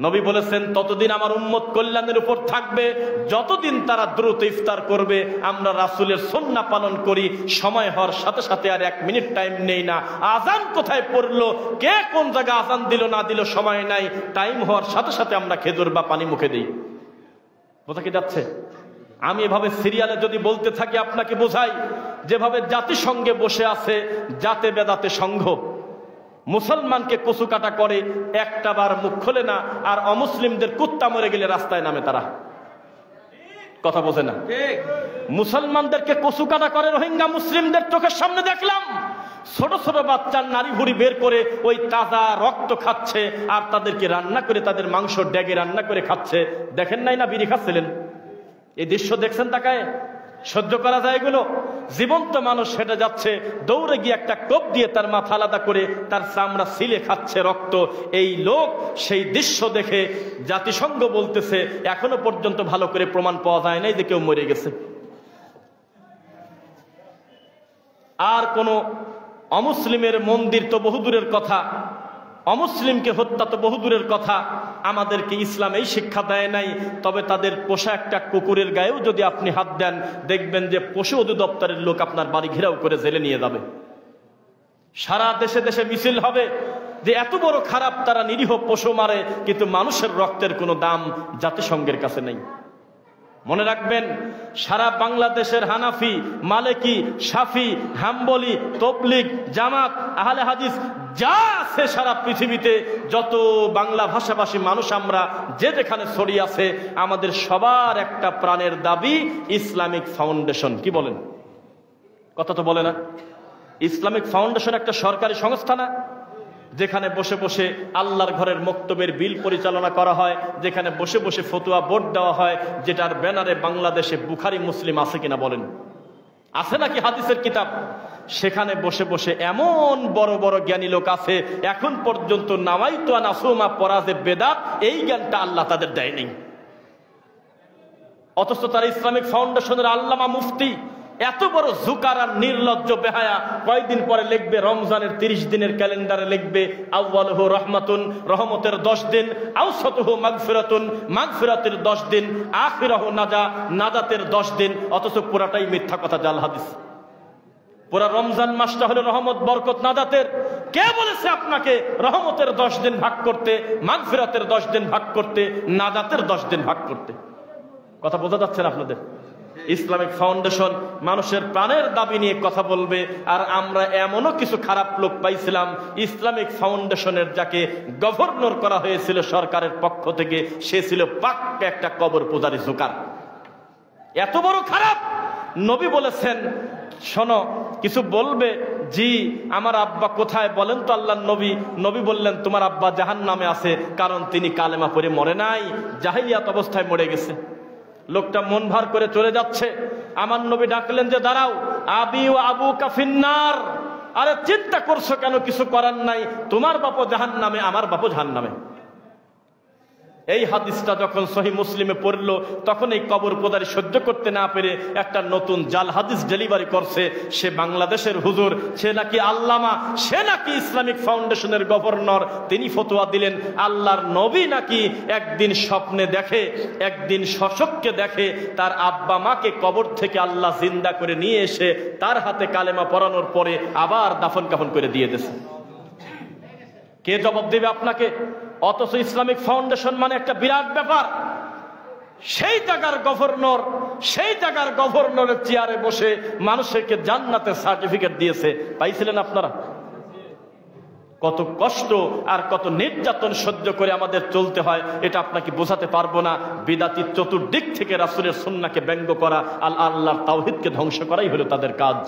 নবী বলেছেন ততদিন আমার উম্মত কল্যাণের উপর থাকবে যতদিন তারা দ্রুত ইফতার করবে। আমরা রাসূলের সুন্নাহ পালন করি, সময় হওয়ার সাথে সাথে আর 1 মিনিট টাইম নেই না। আজান কোথায় পড়লো, কে কোন জায়গায় আজান দিল না দিল সময় নাই, টাইম হওয়ার সাথে সাথে আমরা খেজুর বা পানি মুখে দিই। বোঝা কি যাচ্ছে? আমি এভাবে সিরিয়ালে যদি বলতে থাকি আপনাকে বোঝাই, যেভাবে জাতিসংঘে বসে আছে জাতে বেদাতে সংঘ, মুসলমানকে কচু কাটা করে, একটা বার মুখ খোলে না, আর অমুসলিমদের কুত্তা মরে গেলে রাস্তায় নামে তারা। কথা বোঝে না। মুসলমানদেরকে কচু কাটা করে রোহিঙ্গা মুসলিমদের চোখের সামনে দেখলাম। ছোট ছোট বাচ্চার নারী ভুড়ি বের করে ওই তাজা রক্ত খাচ্ছে, আর তাদেরকে রান্না করে তাদের মাংস ডেগে রান্না করে খাচ্ছে। দেখেন নাই না বিড়ি খাচ্ছিলেন? এই দৃশ্য দেখছেন তাকায়? সহ্য করা যায় এগুলো? জীবন্ত মানুষ হেঁটে যাচ্ছে, দৌড়ে গিয়ে একটা টোপ দিয়ে তার মাথা আলাদা করে তার চামড়া ছিলে খাচ্ছে রক্ত। এই লোক সেই দৃশ্য দেখে জাতিসংঘ বলতেছে এখনো পর্যন্ত ভালো করে প্রমাণ পাওয়া যায় নাই যে কেউ মরে গেছে। আর কোন অমুসলিমের মন্দির তো বহুদূরের কথা, অমুসলিমকে হত্যা তো বহুদূরের কথা। আমাদেরকে ইসলাম এই শিক্ষা দেয় নাই। তবে তাদের পোষা একটা কুকুরের গায়েও যদি আপনি হাত দেন, দেখবেন যে পশু অধিদপ্তরের লোক আপনার বাড়ি ঘেরাও করে জেলে নিয়ে যাবে। সারা দেশে দেশে মিছিল হবে যে এত বড় খারাপ, তারা নিরীহ পশু মারে, কিন্তু মানুষের রক্তের কোনো দাম জাতিসংঘের কাছে নেই। মনে রাখবেন, সারা বাংলাদেশের হানাফি, মালিকি, শাফি, হাম্বলি, তবলিগ, জামাত, আহলে হাদিস যা আছে সারা পৃথিবীতে যত বাংলা ভাষাভাষী মানুষ আমরা যে যেখানে ছড়িয়ে আছে, আমাদের সবার একটা প্রাণের দাবি ইসলামিক ফাউন্ডেশন। কি বলেন? কথা তো বলে না। ইসলামিক ফাউন্ডেশন একটা সরকারি সংস্থা না, যেখানে বসে বসে আল্লাহর ঘরের মক্তবের বিল পরিচালনা করা হয়, যেখানে বসে বসে ফতোয়া বোর্ড দেওয়া হয়, যেটার ব্যানারে বাংলাদেশে বুখারি মুসলিম আছে কিনা বলেন? আছে নাকি হাদিসের কিতাব? সেখানে বসে বসে এমন বড় বড় জ্ঞানী লোক আছে, এখন পর্যন্ত নামাইতু আন আসুমা পড়া যে বেদাত, এই জ্ঞানটা আল্লাহ তাদের দেয়নি। অথচ তারা ইসলামিক ফাউন্ডেশনের আল্লামা মুফতি, এত বড় জুকার আর নির্লজ্জ বেহায়া, কয়দিন পরে লিখবে রমজানের 30 দিনের ক্যালেন্ডারে লিখবে আউয়ালুহু রহমাতুন, রহমতের 10 দিন, আওসাতুহু মাগফিরাতুন, মাগফিরাতের 10 দিন, আখিরাহু নাজা, নাজাতের 10 দিন। অথচ পুরাটাই মিথ্যা কথা, জাল হাদিস। পুরা রমজান মাসটা হলো রহমত, বরকত, নাজাতের। কে বলেছে আপনাকে রহমতের 10 দিন ভাগ করতে, মাগফিরাতের 10 দিন ভাগ করতে, নাজাতের 10 দিন ভাগ করতে? কথা বোঝা যাচ্ছে না আপনাদের? ইসলামিক ফাউন্ডেশন মানুষের প্রাণের দাবি নিয়ে কথা বলবে, আর আমরা এমনও কিছু খারাপ লোক পাইছিলাম ইসলামিক ফাউন্ডেশনের যাকে গভর্নর করা হয়েছিল সরকারের পক্ষ থেকে, সে ছিল পাক্কা একটা কবর পূজারী জোকার। এত বড় খারাপ। নবী বলেছেন, শোনো কিছু বলবে? জি। আমার আব্বা কোথায় বলেন তো আল্লাহর নবী? নবী বললেন তোমার আব্বা জাহান্নামে আছে, কারণ তিনি কালেমা পড়ে মরে নাই, জাহিলিয়াত অবস্থায় মরে গেছে। লোকটা মন ভার করে চলে যাচ্ছে। আমার নবী ডাকলেন যে দাঁড়াও, আবি ও আবু কাফিন্নার। আরে চিন্তা করছো কেন? কিছু করার নাই, তোমার বাপও জাহান্নামে, আমার বাপও জাহান্নামে। এই হাদিসটা যখন সহিহ মুসলিমে পড়লো, তখন এই কবর পূজারী সহ্য করতে না পেরে একটা নতুন জাল হাদিস ডেলিভারি করছে। সে বাংলাদেশের হুজুর, সে নাকি আল্লামা, সে নাকি ইসলামিক ফাউন্ডেশনের গভর্নর। তিনি ফতোয়া দিলেন আল্লাহর নবী নাকি একদিন স্বপ্নে দেখে, একদিন শশককে দেখে, তার আব্বা মাকে কবর থেকে আল্লাহ জিন্দা করে নিয়ে এসে তার হাতে কালেমা পড়ানোর পরে আবার দাফন কাফন করে দিয়ে দিয়েছে। কে জবাব দেবে আপনাকে? অথচ ইসলামিক ফাউন্ডেশন মানে একটা বিরাট ব্যাপার। সেই জায়গার গভর্নর, সেই জায়গার গভর্নরের চেয়ারে বসে মানুষকে জান্নাতের সার্টিফিকেট দিয়েছে। পাইছিলেন আপনারা? কত কষ্ট আর কত নির্যাতন সহ্য করে আমাদের চলতে হয় এটা আপনাকে বোঝাতে পারবো না। বিদাতির চতুর্দিক থেকে রাসূলের সুন্নাহকে ব্যঙ্গ করা, আল্লাহর তাওহীদকে ধ্বংস করাই হলো তাদের কাজ।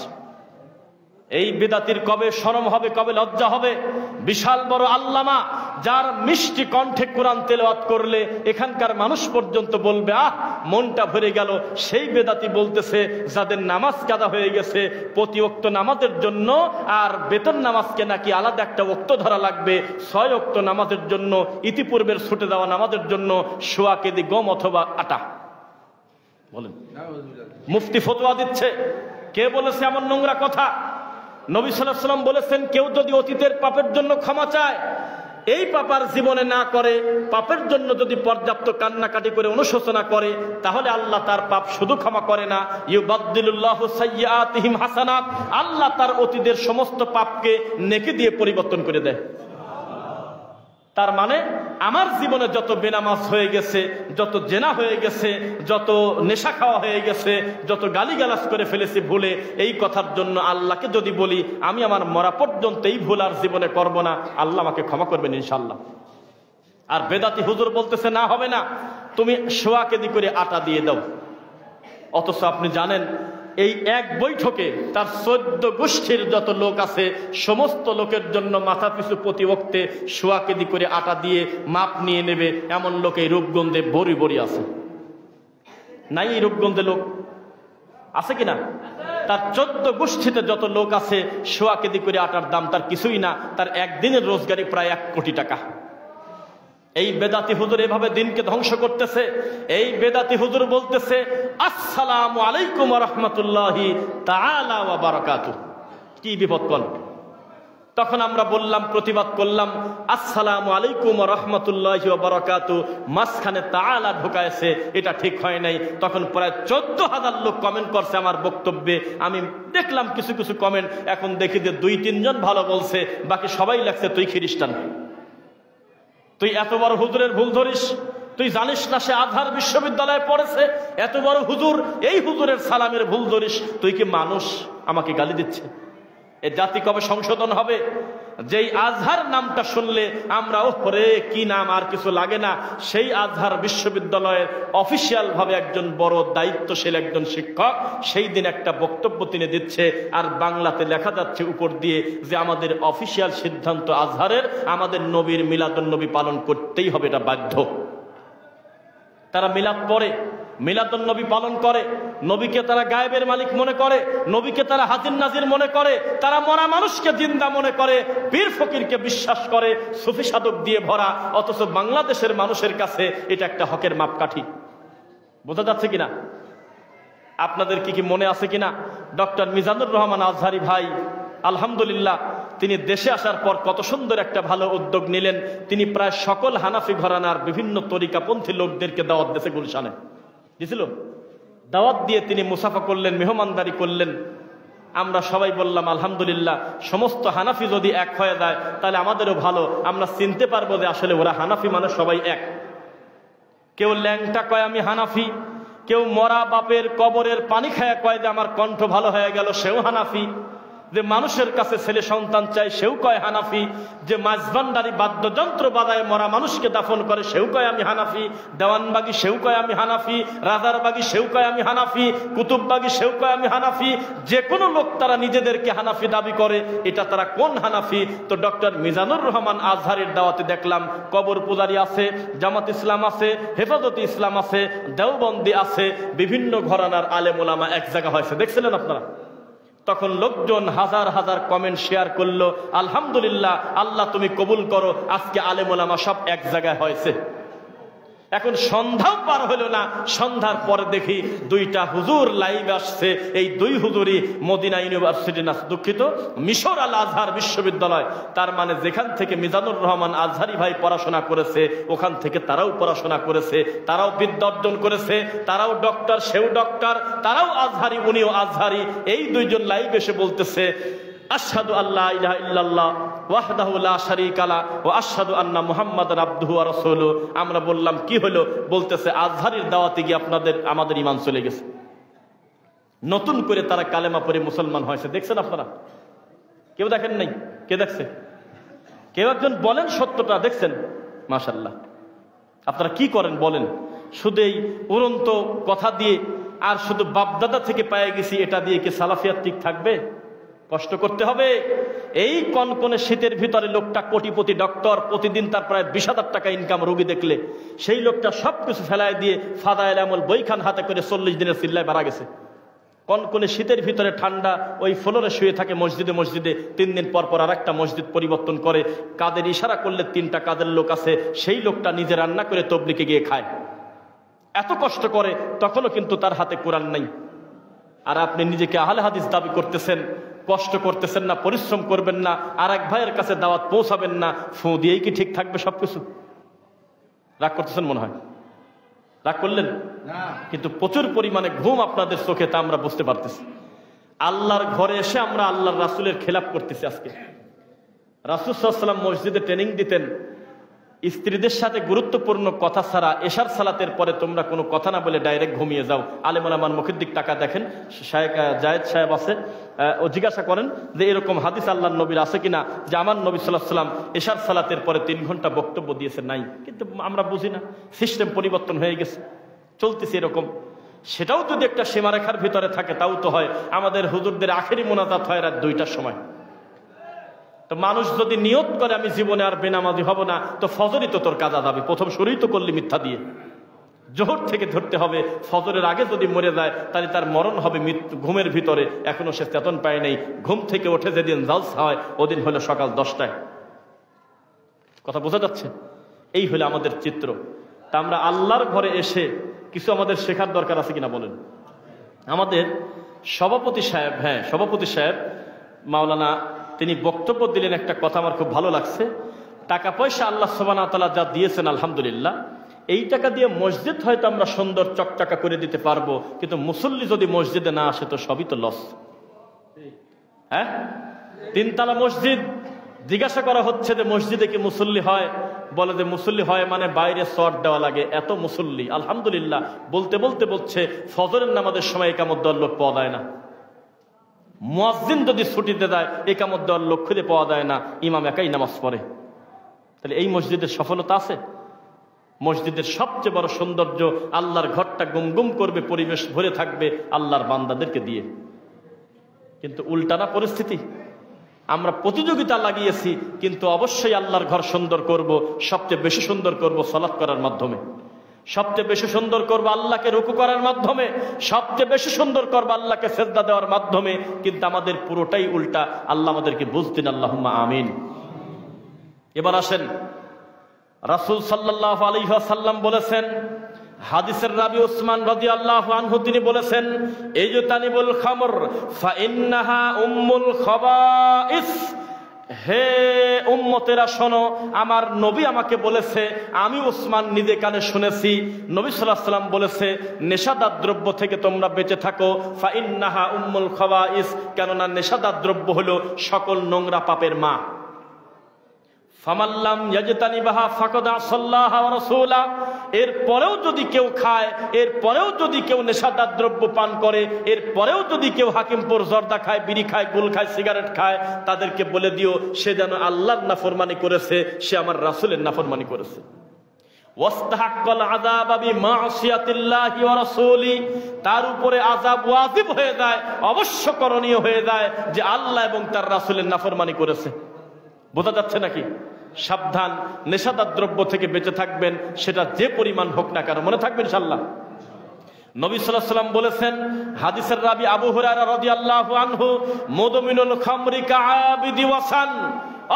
এই বিদাতির কবে শরম হবে, কবে লজ্জা হবে? বিশাল বড় আল্লামা, যার মিষ্টি কণ্ঠে কোরআন তেলাওয়াত করলে এখানকার মানুষ পর্যন্ত বলবে আহ, মনটা ভরে গেল। সেই বেদাতি বলতেছে যাদের নামাজ কাদা হয়ে গেছে প্রতি ওয়াক্ত নামাজের জন্য, আর বেতন নামাজকে নাকি আলাদা একটা ওয়াক্ত ধরা লাগবে, 6 ওয়াক্ত নামাজের জন্য, ইতিপূর্বের ছুটে দেওয়া নামাজের জন্য সোয়া কেজি গম অথবা আটা। বলেন, মুফতি ফতোয়া দিচ্ছে। কে বলেছে এমন নোংরা কথা? নবী সাল্লাল্লাহু আলাইহি ওয়াসাল্লাম বলেছেন, কেউ যদি অতীতের পাপের জন্য ক্ষমা চায়, এই পাপ আর জীবনে না করে, পাপের জন্য যদি পর্যাপ্ত কান্নাকাটি করে অনুশোচনা করে, তাহলে আল্লাহ তার পাপ শুধু ক্ষমা করে না, ইউবাদদিলুল্লাহু সাইয়্যাতিহিম হাসানাত, আল্লাহ তার অতীতের সমস্ত পাপকে নেকি দিয়ে পরিবর্তন করে দেয়। তার মানে আমার জীবনে যত বেনামাজ হয়ে গেছে, যত জেনা হয়ে গেছে, যত নেশা খাওয়া হয়ে গেছে, যত গালিগালাজ করে ফেলেছি ভুলে, এই কথার জন্য আল্লাহকে যদি বলি আমি আমার মরা পর্যন্ত এই ভুল আর জীবনে করব না, আল্লাহ আমাকে ক্ষমা করবেন ইনশাআল্লাহ। আর বেদাতি হুজুর বলতেছে না, হবে না, তুমি সোয়া কেজি করে আটা দিয়ে দাও। অথচ আপনি জানেন এই এক বৈঠকে তার 14 গোষ্ঠীর যত লোক আছে সমস্ত লোকের জন্য মাথা পিছু প্রতি ওয়াক্তে সোয়া কেজি করে আটা দিয়ে মাপ নিয়ে নেবে, এমন লোক এই রূপগঞ্জে বড়ি বড়ি আছে। নাই এই রূপগঞ্জে লোক আছে কিনা? তার 14 গোষ্ঠীতে যত লোক আছে সোয়া কেজি করে আটার দাম তার কিছুই না, তার একদিনের রোজগারি প্রায় 1 কোটি টাকা। এই বেদাতি হুজুর এভাবে দিনকে ধ্বংস করতেছে। এই বেদাতি হুজুর বলতেছে আসসালামু আলাইকুম ওয়া রাহমাতুল্লাহি তাআলা ওয়া বারাকাতুহু। কি বিপদ কোন? তখন আমরা বললাম, প্রতিবাদ করলাম, আসসালামু আলাইকুম ওয়া রাহমাতুল্লাহি ওয়া বারাকাতুহু, মাঝখানে তাআলা ঢুকায়ছে, এটা ঠিক হয় নাই। তখন প্রায় 14,000 লোক কমেন্ট করছে আমার বক্তব্যে। আমি দেখলাম কিছু কিছু কমেন্ট, এখন দেখি যে 2-3 জন ভালো বলছে, বাকি সবাই লেখছে তুই খ্রিস্টান, তুই এত বড় হুজুরের ভুল ধরিস, তুই জানিস না সে আজহার বিশ্ববিদ্যালয়ে পড়েছে, এত বড় হুজুর, এই হুজুরের সালামের ভুল ধরিস, তুই কি মানুষ? আমাকে গালি দিচ্ছে। এ জাতি কবে সংশোধন হবে? যেই আজহার নামটা শুনলে আমরা ওরে কি নাম, আর কিছু লাগে না, সেই আজহার বিশ্ববিদ্যালয়ের অফিসিয়াল ভাবে একজন বড় দায়িত্বশীল একজন শিক্ষক সেই দিন একটা বক্তব্য তিনি দিচ্ছে, আর বাংলাতে লেখা যাচ্ছে উপর দিয়ে যে আমাদের অফিসিয়াল সিদ্ধান্ত আজহারের, আমাদের নবীর মিলাদুন নবী পালন করতেই হবে, এটা বাধ্য। তারা মিলাদ পড়ে, মিলাদুন নবী পালন করে, নবীকে তারা গায়েবের মালিক মনে করে, নবীকে তারা হাজির নাজির মনে করে, তারা মরা মানুষকে জিন্দা মনে করে, পীর ফকিরকে বিশ্বাস করে, সুফি সাধক দিয়ে ভরা। অথচ বাংলাদেশের মানুষের কাছে এটা একটা হকের মাপকাঠি। বোঝা যাচ্ছে কিনা? আপনাদের কি মনে আছে কিনা ডক্টর মিজানুর রহমান আজহারি ভাই, আলহামদুলিল্লাহ, তিনি দেশে আসার পর কত সুন্দর একটা ভালো উদ্যোগ নিলেন। তিনি প্রায় সকল হানাফি ঘরানার বিভিন্ন তরিকাপন্থী লোকদেরকে দাওয়াত দিয়েছে, গুলশানে দিছিল, দাওয়াত দিয়ে তিনি মুসাফা করলেন, মেহমানদারি করলেন। আমরা সবাই বললাম আলহামদুলিল্লাহ, সমস্ত হানাফি যদি এক হয়ে যায় তাহলে আমাদেরও ভালো, আমরা চিনতে পারবো যে আসলে ওরা হানাফি মানে সবাই এক। কেউ ল্যাংটা কয় আমি হানাফি, কেউ মরা বাপের কবরের পানি খায়া কয় যে আমার কণ্ঠ ভালো হয়ে গেল, সেও হানাফি। যে মানুষের কাছে ছেলে সন্তান চায় সেও কয় হানাফি, যে মাঝবান্ডারি বাদ্যযন্ত্র বাজায় মরা মানুষকে দাফন করে সেও কয় আমি হানাফি, দেওয়ানবাগি সেও কয় আমি হানাফি, রাজারবাগি সেও কয় আমি হানাফি, কুতুববাগি সেও কয় আমি হানাফি। যে কোনো লোক তারা নিজেদেরকে হানাফি দাবি করে, এটা তারা কোন হানাফি? তো ডক্টর মিজানুর রহমান আজহারের দাওয়াতে দেখলাম কবর পূজারি আছে, জামাত ইসলাম আছে, হেফাজতে ইসলাম আছে, দেওবন্দি আছে, বিভিন্ন ঘরানার আলেম ওলামা এক জায়গা হয়েছে, দেখছিলেন আপনারা? তখন লোকজন হাজার হাজার কমেন্ট শেয়ার করলো, আলহামদুলিল্লাহ, আল্লাহ তুমি কবুল করো, আজকে আলেম ওলামা সব এক জায়গায় হয়েছে। এখন সন্ধ্যাও পার হলো না, সন্ধ্যার পরে দেখি 2টা হুজুর লাইভ আসছে। এই 2 হুজুরই মদিনা ইউনিভার্সিটি না, দুঃখিত, মিশর আল আজহার বিশ্ববিদ্যালয়। তার মানে যেখান থেকে মিজানুর রহমান আজহারি ভাই পড়াশোনা করেছে, ওখান থেকে তারাও পড়াশোনা করেছে, তারাও বিদ্যা অর্জন করেছে, তারাও ডক্টর, সেও ডক্টর, তারাও আজহারি, উনিও আজহারি। এই 2 জন লাইভ এসে বলতেছে আশহাদু আল্লা ইলাহা ইল্লাল্লাহ ওয়াহদাহু লা শারীকা লা ওয়া আশহাদু আন্না মুহাম্মাদান আবদুহু ওয়া রাসূলুহু। আমরা বললাম কি হলো? বলতেছে আজহারির দাওয়াতে গিয়ে আমাদের ঈমান চলে গেছে। নতুন করে তারা কালেমা পড়ে মুসলমান হয়েছে। দেখছেন আপনারা? কেউ দেখেন নাই? কে দেখছে? কেউ একজন বলেন সত্যটা দেখছেন? মাশাআল্লাহ। আপনারা কি করেন বলেন? শুধু এই উড়ন্ত কথা দিয়ে আর শুধু বাপদাদা থেকে পেয়ে গেছি এটা দিয়ে কি সালাফিয়াত ঠিক থাকবে? কষ্ট করতে হবে। এই কনকনে শীতের ভিতরে লোকটা কোটিপতি ডক্টর, প্রতিদিন তার প্রায় 20,000 টাকা ইনকাম, রোগী দেখলে সেই লোকটা সবকিছু ফেলায় দিয়ে ফাদায়েল আমল বইখান হাতে করে 40 দিনের চিল্লায় মারা গেছে। কনকনে শীতের ভিতরে ঠান্ডা ওই ফ্লোরে শুয়ে থাকে মসজিদে মসজিদে, 3 দিন পর পর আরেকটা মসজিদ পরিবর্তন করে, কাদের ইশারা করলে 3টা কাদের লোক আছে, সেই লোকটা নিজে রান্না করে তবলিগে গিয়ে খায়। এত কষ্ট করে, তখনও কিন্তু তার হাতে কোরআন নাই। আর আপনি নিজেকে আহলে হাদিস দাবি করতেছেন, কষ্ট করতেছেন না, পরিশ্রম করবেন না, আর এক ভাইয়ের কাছে দাওয়াত পৌঁছাবেন না, ফু দিয়েই কি ঠিক থাকবে সবকিছু? রাগ করতেছেন মনে হয়? রাগ করলেন? কিন্তু প্রচুর পরিমাণে ঘুম আপনাদের চোখে, তা আমরা বুঝতে পারতেছি। আল্লাহর ঘরে এসে আমরা আল্লাহর রাসূলের খেলাফ করতেছি আজকে। রাসূল সাল্লাল্লাহু আলাইহি ওয়াসাল্লাম মসজিদে ট্রেনিং দিতেন, স্ত্রীদের সাথে গুরুত্বপূর্ণ কথা ছাড়া এশার সালাতের পরে তোমরা কোনো কথা না বলে ডাইরেক্ট ঘুমিয়ে যাও। আলেম ওলামার মুখের দিক টাকা দেখেন, জায়েদ সাহেব আছে, ও জিজ্ঞাসা করেন যে এরকম হাদিস আল্লাহর নবীর আছে কিনা যে আমার নবী সাল্লাল্লাহু আলাইহি ওয়াসাল্লাম এশার সালাতের পরে 3 ঘন্টা বক্তব্য দিয়েছে? নাই। কিন্তু আমরা বুঝি না, সিস্টেম পরিবর্তন হয়ে গেছে, চলতেছে এরকম। সেটাও যদি একটা সীমারেখার ভিতরে থাকে তাও তো হয়। আমাদের হুজুরদের আখেরি মোনাজাত হয় রাত 2টার সময়। তো মানুষ যদি নিয়ত করে আমি জীবনে আর বেনামাজি হব না, তো ফজরই তো তোর কাজা যাবে। প্রথম শুরুই তো করলি মিথ্যা দিয়ে। জোহর থেকে ধরতে হবে, ফজরের আগে যদি মরে যায় তাহলে তার মরণ হবে মৃত্যু ঘুমের ভিতরে, এখনো সে চেতন পায় নাই। ঘুম থেকে ওঠে যেদিন জালসা হয় ওদিন হলো সকাল 10টায়। কথা বোঝা যাচ্ছে? এই হলো আমাদের চিত্র। তা আমরা আল্লাহর ঘরে এসে কিছু আমাদের শেখার দরকার আছে কিনা বলেন? আমাদের সভাপতি সাহেব, সভাপতি সাহেব মাওলানা, তিনি বক্তব্য দিলেন, একটা কথা আমার খুব ভালো লাগছে। টাকা পয়সা আল্লাহ সুবহানাহু ওয়া তাআলা যা দিয়েছেন আলহামদুলিল্লাহ, এই টাকা দিয়ে মসজিদ হয়তো আমরা সুন্দর চকচকা করে দিতে পারবো, কিন্তু মুসল্লি যদি মসজিদে না আসে তো সবই তো লস। 3 তলা মসজিদ, জিজ্ঞাসা করা হচ্ছে যে মসজিদে কি মুসল্লি হয়? বলে যে মুসল্লি হয় মানে বাইরে শর্ট দেওয়া লাগে, এত মুসল্লি। আলহামদুলিল্লাহ বলতে বলতে বলছে ফজরের নামাজের সময় একামত দেওয়ার লোক পাওয়া যায় না। মুয়াজ্জিন যদি ছুটিতে দেয় একামত দেওয়ার লোক খুঁজে পাওয়া যায় না, ইমাম একাই নামাজ পড়ে। তাহলে এই মসজিদের সফলতা আছে? মসজিদের সবচেয়ে বড় সৌন্দর্য আল্লাহর ঘরটা গুমগুম করবে, পরিবেশ ভরে থাকবে আল্লাহর বান্দাদেরকে দিয়ে। কিন্তু উল্টানা পরিস্থিতি, আমরা প্রতিযোগিতা লাগিয়েছি, কিন্তু অবশ্যই আল্লাহর ঘর সুন্দর করব, সবচেয়ে বেশি সুন্দর করব সালাত করার মাধ্যমে, সবচেয়ে বেশি সুন্দর করবো আল্লাহকে রুকু করার মাধ্যমে, সবচেয়ে বেশি সুন্দর করবো আল্লাহকে সেজদা দেওয়ার মাধ্যমে। কিন্তু আমাদের পুরোটাই উল্টা। আল্লাহ আমাদেরকে বুঝতেন, আল্লাহুম্মা আমিন। এবার আসেন, রাসূল সাল্লাল্লাহু আলাইহি ওয়াসাল্লাম বলেছেন, হাদিসের রাবি উসমান রাদিয়াল্লাহু আনহু তিনি বলেছেন, ইজতানিবুল খামর ফা ইন্নাহা উম্মুল খাবাইস। হে উম্মতেরা শোনো, আমার নবী আমাকে বলেছে, আমি উসমান নিজে কানে শুনেছি, নবী সাল্লাল্লাহু আলাইহি ওয়াসাল্লাম বলেছে, নেশাদার দ্রব্য থেকে তোমরা বেঁচে থাকো। ফা ইন্নাহা উম্মুল খাবাইস, কেননা নেশাদার দ্রব্য হলো সকল নোংরা পাপের মা। ফামাল্লাম ইয়াজতানিবাহা ফাকাদ আসাল্লাহ ওয়া রাসূলা। এরপরেও যদি কেউ খায়, এরপরেও যদি কেউ নেশাদার দ্রব্য পান করে, এরপরেও যদি কেউ হাকিমপুর জর্দা খায়, বিড়ি খায়, গুল খায়, সিগারেট খায়, তাদেরকে বলে দিও সে যেন আল্লাহর নাফরমানি করেছে, সে আমার রাসূলের নাফরমানি করেছে। ওয়াস্তাহাক্কাল আযাবা বিমাসিয়াতিল্লাহি ওয়া রাসূলি, তার উপরে আযাব ওয়াজিব হয়ে যায়, অবশ্য করণীয় হয়ে যায় যে আল্লাহ এবং তার রাসূলের নাফরমানি করেছে। বোঝা যাচ্ছে নাকি? সাবধান, নেশাদার দ্রব্য থেকে বেঁচে থাকবেন, সেটা যে পরিমাণ হোক না কেন। মনে থাকবেন ইনশাআল্লাহ। নবী সাল্লাল্লাহু আলাইহি ওয়াসাল্লাম বলেছেন, হাদিসের রাবি আবু হুরায়রা রাদিয়াল্লাহু আনহু, মুদমিনুল খামরি কাআবিদি ওয়াসান।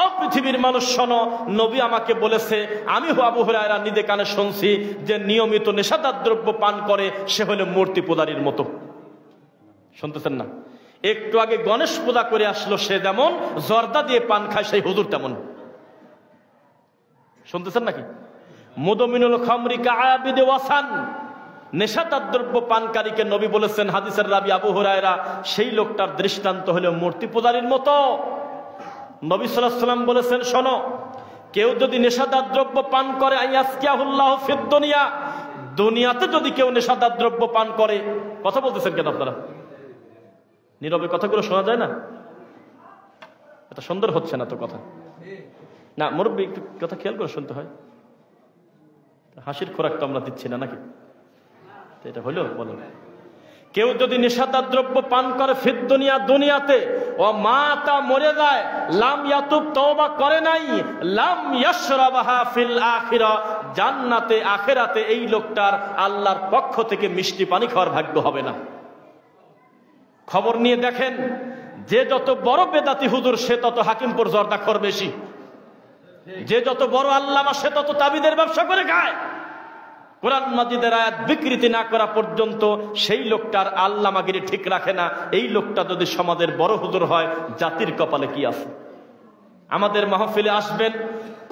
ও পৃথিবীর মানুষ শোনো, নবী আমাকে বলেছে, আমি আবু হুরায়রা নিজে কানে শুনছি, যে নিয়মিত নেশাদার দ্রব্য পান করে সে হলো মূর্তি পূজারীর মতো। শুনতেছেন না? একটু আগে গণেশ পূজা করে আসলো, সে যেমন জর্দা দিয়ে পান খায় সেই হুজুর তেমন। শুনতেছেন নাকি? মুদমিনুল খামরি কাআবিদি ওয়াসান, নেশাদার দ্রব্য পানকারীকে নবী বলেছেন, হাদিসের রাবি আবু হুরায়রা, সেই লোকটার দৃষ্টান্ত হলো মূর্তি পূজারীর মতো। নবী সাল্লাল্লাহু আলাইহি ওয়াসাল্লাম বলেছেন, শোনো, কেউ যদি নেশাদার দ্রব্য পান করে, আইয়াসকিয়াহুল্লাহু ফিদ দুনিয়া, দুনিয়াতে যদি কেউ নেশাদার দ্রব্য পান করে, কথা বলতেছেন কেন আপনারা? নীরবে কথাগুলো শোনা যায় না? এটা সুন্দর হচ্ছে না তো কথা। না মুরব্বী, একটু কথা খেয়াল করে শুনতে হয়। হাসির খোরাক তো আমরা দিচ্ছি না নাকি? এটা হলো বলো। কেউ যদি নেশাদার দ্রব্য পান করে ফিদ দুনিয়া, দুনিয়াতে, ও মাতা মরে যায়, লাম ইয়াতুব, তওবা করে নাই, লাম ইয়াশরাবাহা ফিল আখিরা, জান্নাতে আখিরাতে এই লোকটার আল্লাহর পক্ষ থেকে মিষ্টি পানি খাওয়ার ভাগ্য হবে না। খবর নিয়ে দেখেন, যে যত বড় বেদাতি হুজুর সে তত হাকিমপুর জর্দাখর বেশি, যে যত বড় আল্লামা সে তত তাবিদের ব্যবসা করে খায়। কোরআন মাজিদের আয়াত বিকৃতি না করা পর্যন্ত সেই লোকটার আল্লামাগিরি ঠিক রাখে না। এই লোকটা যদি সমাজের বড় হুজুর হয়, জাতির কপালে কি আছে? আমাদের মাহফিলে আসবেন,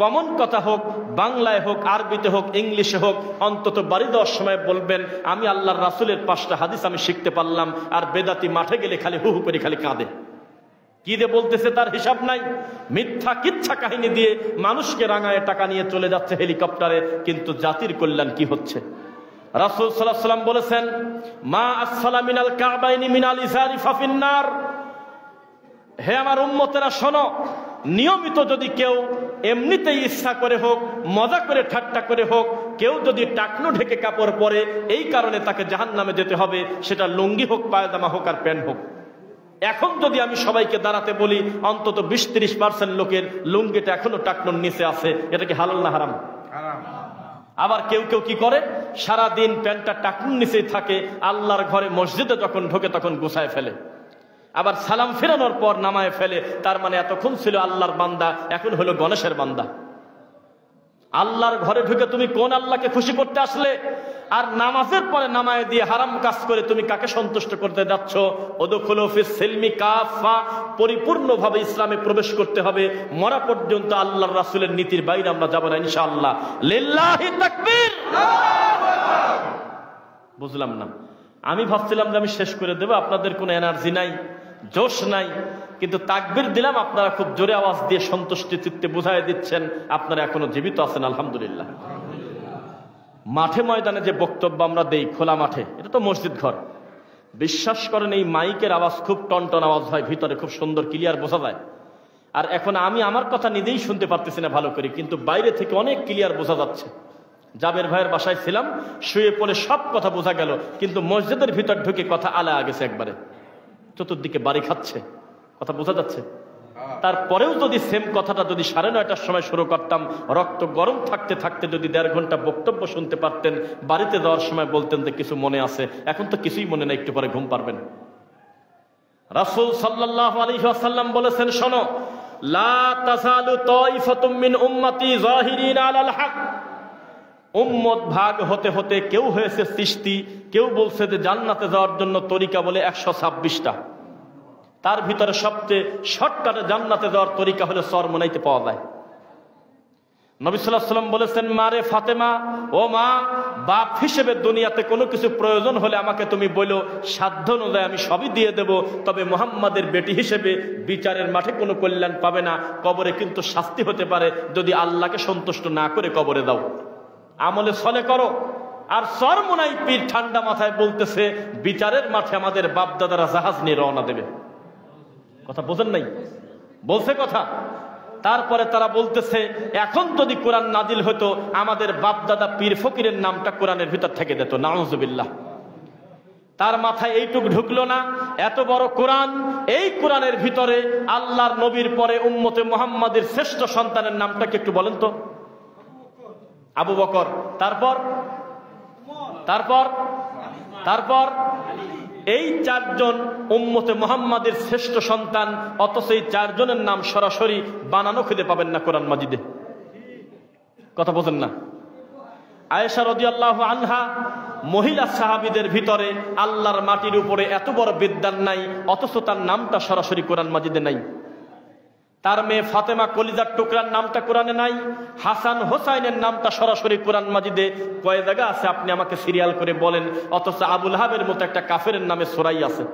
কমন কথা হোক, বাংলায় হোক, আরবিতে হোক, ইংলিশে হোক, অন্তত বাড়ি দেওয়ার সময় বলবেন আমি আল্লাহর রাসূলের 5টা হাদিস আমি শিখতে পারলাম। আর বেদাতি মাঠে গেলে খালি হু হু করে খালি কাঁদে। কি দিয়ে বলতেছে তার হিসাব নাই। মিথ্যা কিচ্ছা কাহিনী দিয়ে মানুষকে রাঙায় টাকা নিয়ে চলে যাচ্ছে হেলিকপ্টারে, কিন্তু জাতির কল্যাণ কি হচ্ছে? রাসূল সাল্লাল্লাহু আলাইহি ওয়াসাল্লাম বলেছেন, মা আসফালা মিনাল কাবাইনি মিনাল ইজারি ফাফিন্নার। হে আমার উম্মতেরা শোনো, নিয়মিত যদি কেউ এমনিতেই ইচ্ছা করে হোক, মজা করে ঠাট্টা করে হোক, কেউ যদি টাকনো ঢেকে কাপড় পরে এই কারণে তাকে জাহান্নামে যেতে হবে, সেটা লুঙ্গি হোক, পায়জামা হোক আর প্যান্ট হোক। এখন যদি আমি সবাইকে দাঁড়াতে বলি, অন্তত 20-30% লোকের লুঙ্গিটা এখনো টাকনোর নিচে আছে, এটা কি হালাল না হারাম? আবার কেউ কেউ কি করে, সারা দিন প্যান্টটা টাকনোর নিচেই থাকে, আল্লাহর ঘরে মসজিদে যখন ঢোকে তখন গুছায় ফেলে, আবার সালাম ফেরানোর পর নামায় ফেলে। তার মানে এতক্ষণ ছিল আল্লাহর বান্দা, এখন হলো গণেশের বান্দা। আল্লাহর ঘরে ঢুকে তুমি কোন আল্লাহকে খুশি করতে আসলে? আর নামাজের পরে নামায় দিয়ে হারাম কাজ করে তুমি কাকে সন্তুষ্ট করতে যাচ্ছ? উদখুলু ফিস সিলমি কাফা, পরিপূর্ণভাবে ইসলামে প্রবেশ করতে হবে। মরা পর্যন্ত আল্লাহর রাসূলের নীতির বাইরে আমরা যাব না ইনশাআল্লাহ। লিল্লাহি তাকবীর। বুঝলাম না, আমি ভাবছিলাম যে আমি শেষ করে দেব, আপনাদের কোনো এনার্জি নাই, জোশ নাই, কিন্তু তাকবীর দিলাম, আপনারা খুব জোরে আওয়াজ দিয়ে সন্তুষ্টি চিত্তে বুঝাই দিচ্ছেন আপনারা এখনো জীবিত আছেন, আলহামদুলিল্লাহ। মাঠে ময়দানে যে বক্তব্য আমরা দেই খোলা মাঠে, এটা তো মসজিদ ঘর, বিশ্বাস করেন এই মাইকের আওয়াজ খুব টনটন আওয়াজ হয়, ভিতরে খুব সুন্দর ক্লিয়ার বোঝা যায়। আর এখন আমি আমার কথা নিজেই শুনতে পারতেছি না ভালো করে, কিন্তু বাইরে থেকে অনেক ক্লিয়ার বোঝা যাচ্ছে। জাবের ভাইয়ের বাসায় ছিলাম, শুয়ে পড়ে সব কথা বোঝা গেল, কিন্তু মসজিদের ভিতর ঢুকে কথা আলা গেছে একবারে, চতুর্দিকে বাড়ি খাচ্ছে, কথা বোঝা যাচ্ছে। তারপরেও যদি সেম কথাটা যদি 9:30টার সময় শুরু করতাম, রক্ত গরম থাকতে থাকতে যদি 1.5 ঘন্টা বক্তব্য শুনতে পারতেন, বাড়িতে যাওয়ার সময় বলতেন যে কিছু মনে আছে, এখন তো কিছুই মনে নাই, একটু পরে ঘুম পারবেন। রাসূল সাল্লাল্লাহু আলাইহি ওয়াসাল্লাম বলেছেন, শোনো, লা তাযালু তাইফাতুম মিন উম্মতি যাহিরিনা আলাল হক। উম্মত ভাগ হতে হতে কেউ হয়েছে চিশতি, কেউ বলছে যে জান্নাতে যাওয়ার জন্য তরিকা বলে 126টা, তার ভিতরে সবচেয়ে শর্টকাটে জান্নাতে যাওয়ার তরিকা হলো চরমোনাইতে পাওয়া যায়। নবী সাল্লাল্লাহু আলাইহি ওয়াসাল্লাম বলেছেন, মারে ফাতেমা, ও মা, বাপ হিসেবে দুনিয়াতে কোনো কিছু প্রয়োজন হলে আমাকে তুমি বলো, সাধ্য অনুযায়ী আমি সবই দিয়ে দেব, তবে মুহাম্মাদের বেটি হিসেবে বিচারের মাঠে কোনো কল্যাণ পাবে না, কবরে কিন্তু শাস্তি হতে পারে যদি আল্লাহকে সন্তুষ্ট না করে কবরে দাও। আমলে ছলে করো। আর চরমোনাই পীর ঠান্ডা মাথায় বলতেছে, বিচারের মাঠে আমাদের বাপ দাদারা জাহাজ নিয়ে রওনা দেবে। কথা বোঝেন নাই? বলছে কথা। তারপরে তারা বলতেছে, এখন যদি কোরআন নাজিল হতো, আমাদের বাপ দাদা পীর ফকিরের নামটা কোরআনের ভিতর থেকে দিত। নাউজুবিল্লাহ। তার মাথায় এইটুক ঢুকলো না, এত বড় কোরআন, এই কোরআনের ভিতরে আল্লাহর নবীর পরে উম্মতে মুহাম্মাদের শ্রেষ্ঠ সন্তানের নামটা কি একটু বলেন তো? আবু বকর। তারপর তারপর তারপর এই 4 জন উম্মতে মুহাম্মাদের শ্রেষ্ঠ সন্তান, অথচ এই 4 জনের নাম সরাসরি বানানো খুঁজে পাবেন না কোরআন মাজিদে। কথা বোঝেন না? আয়েশা রাদিয়াল্লাহু আনহা মহিলা সাহাবীদের ভিতরে আল্লাহর মাটির উপরে এত বড় বিদ্যান নাই, অথচ তার নামটা সরাসরি কোরআন মাজিদে নাই। তার মেয়ে ফাতেমা কলিজার টুকরার নামটা কোরআনে নাই। হাসান হোসাইনের নামটা সরাসরি কোরআন মাজিদে কয় জায়গা আছে আপনি আমাকে সিরিয়াল করে বলেন, অথচ আবুল আহাবের মতো একটা কাফেরের নামে সূরাই আছে।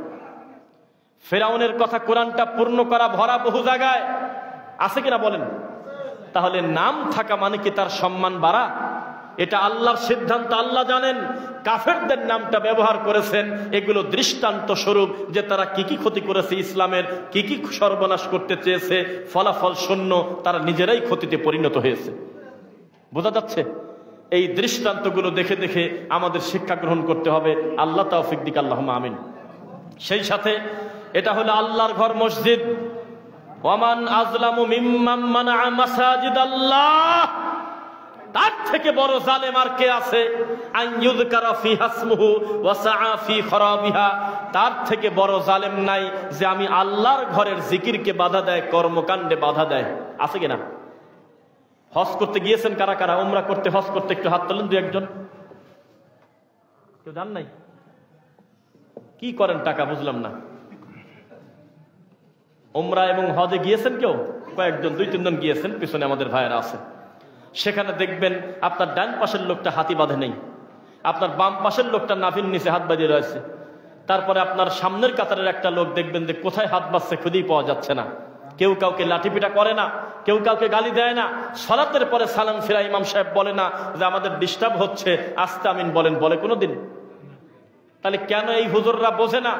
ফেরাউনের কথা কোরআনটা পূর্ণ করা ভরা বহু জায়গায় আছে কিনা বলেন? তাহলে নাম থাকা মানে কি তার সম্মান বাড়া? এটা আল্লাহর সিদ্ধান্ত, আল্লাহ জানেন। কাফেরদের নামটা ব্যবহার করেছেন, এগুলো দৃষ্টান্ত স্বরূপ যে তারা কি কি ক্ষতি করেছে, ইসলামের কি কি সর্বনাশ করতে চেয়েছে, ফলাফল শূন্য, তারা নিজেরাই ক্ষতিতে পরিণত হয়েছে। বোঝা যাচ্ছে? এই দৃষ্টান্তগুলো দেখে দেখে আমাদের শিক্ষা গ্রহণ করতে হবে। আল্লাহ তাওফিক দিক, আল্লাহুম্মা আমিন। সেই সাথে এটা হলো আল্লাহর ঘর, মসজিদ। ওয়ামান আযলামু মিম্মান মানাআ মাসাজিদাল্লাহ, তার থেকে বড় জালেম আর কে আছে? আন ইউযকারা ফিহা ইসমুহু ওয়া সাআ ফি খরাবিহা, তার থেকে বড় জালেম নাই যে আমি আল্লাহর ঘরের জিকিরকে বাধা দেয়, কর্মকাণ্ডে বাধা দেয়। আছে কিনা? হজ করতে গিয়েছেন কারা কারা? উমরা করতে, হজ করতে একটু হাত তোলেন, দু একজন। কেউ জান নাই? কি করেন টাকা? বুঝলাম না। উমরা এবং হজে গিয়েছেন কেউ? কয়েকজন, 2-3 জন গিয়েছেন, পিছনে আমাদের ভাইয়েরা আছে। সেখানে দেখবেন আপনার ডান পাশের লোকটা হাতি বাঁধে নেই, আপনার বাম পাশের লোকটা নাভির নিচে হাত বাঁধিয়ে রয়েছে। তারপরে আপনার সামনের কাতারের একটা লোক দেখবেন যে কোথায় হাত বাঁধছে খুঁজেই পাওয়া যাচ্ছে না। কেউ কাউকে লাঠিপিটা করে না, কেউ কাউকে গালি দেয় না। সালাতের পরে সালাম ফিরা ইমাম সাহেব বলে না যে আমাদের ডিস্টার্ব হচ্ছে, আস্তে আমিন বলেন, বলে কোনোদিন? তাহলে কেন এই হুজুররা বোঝে না?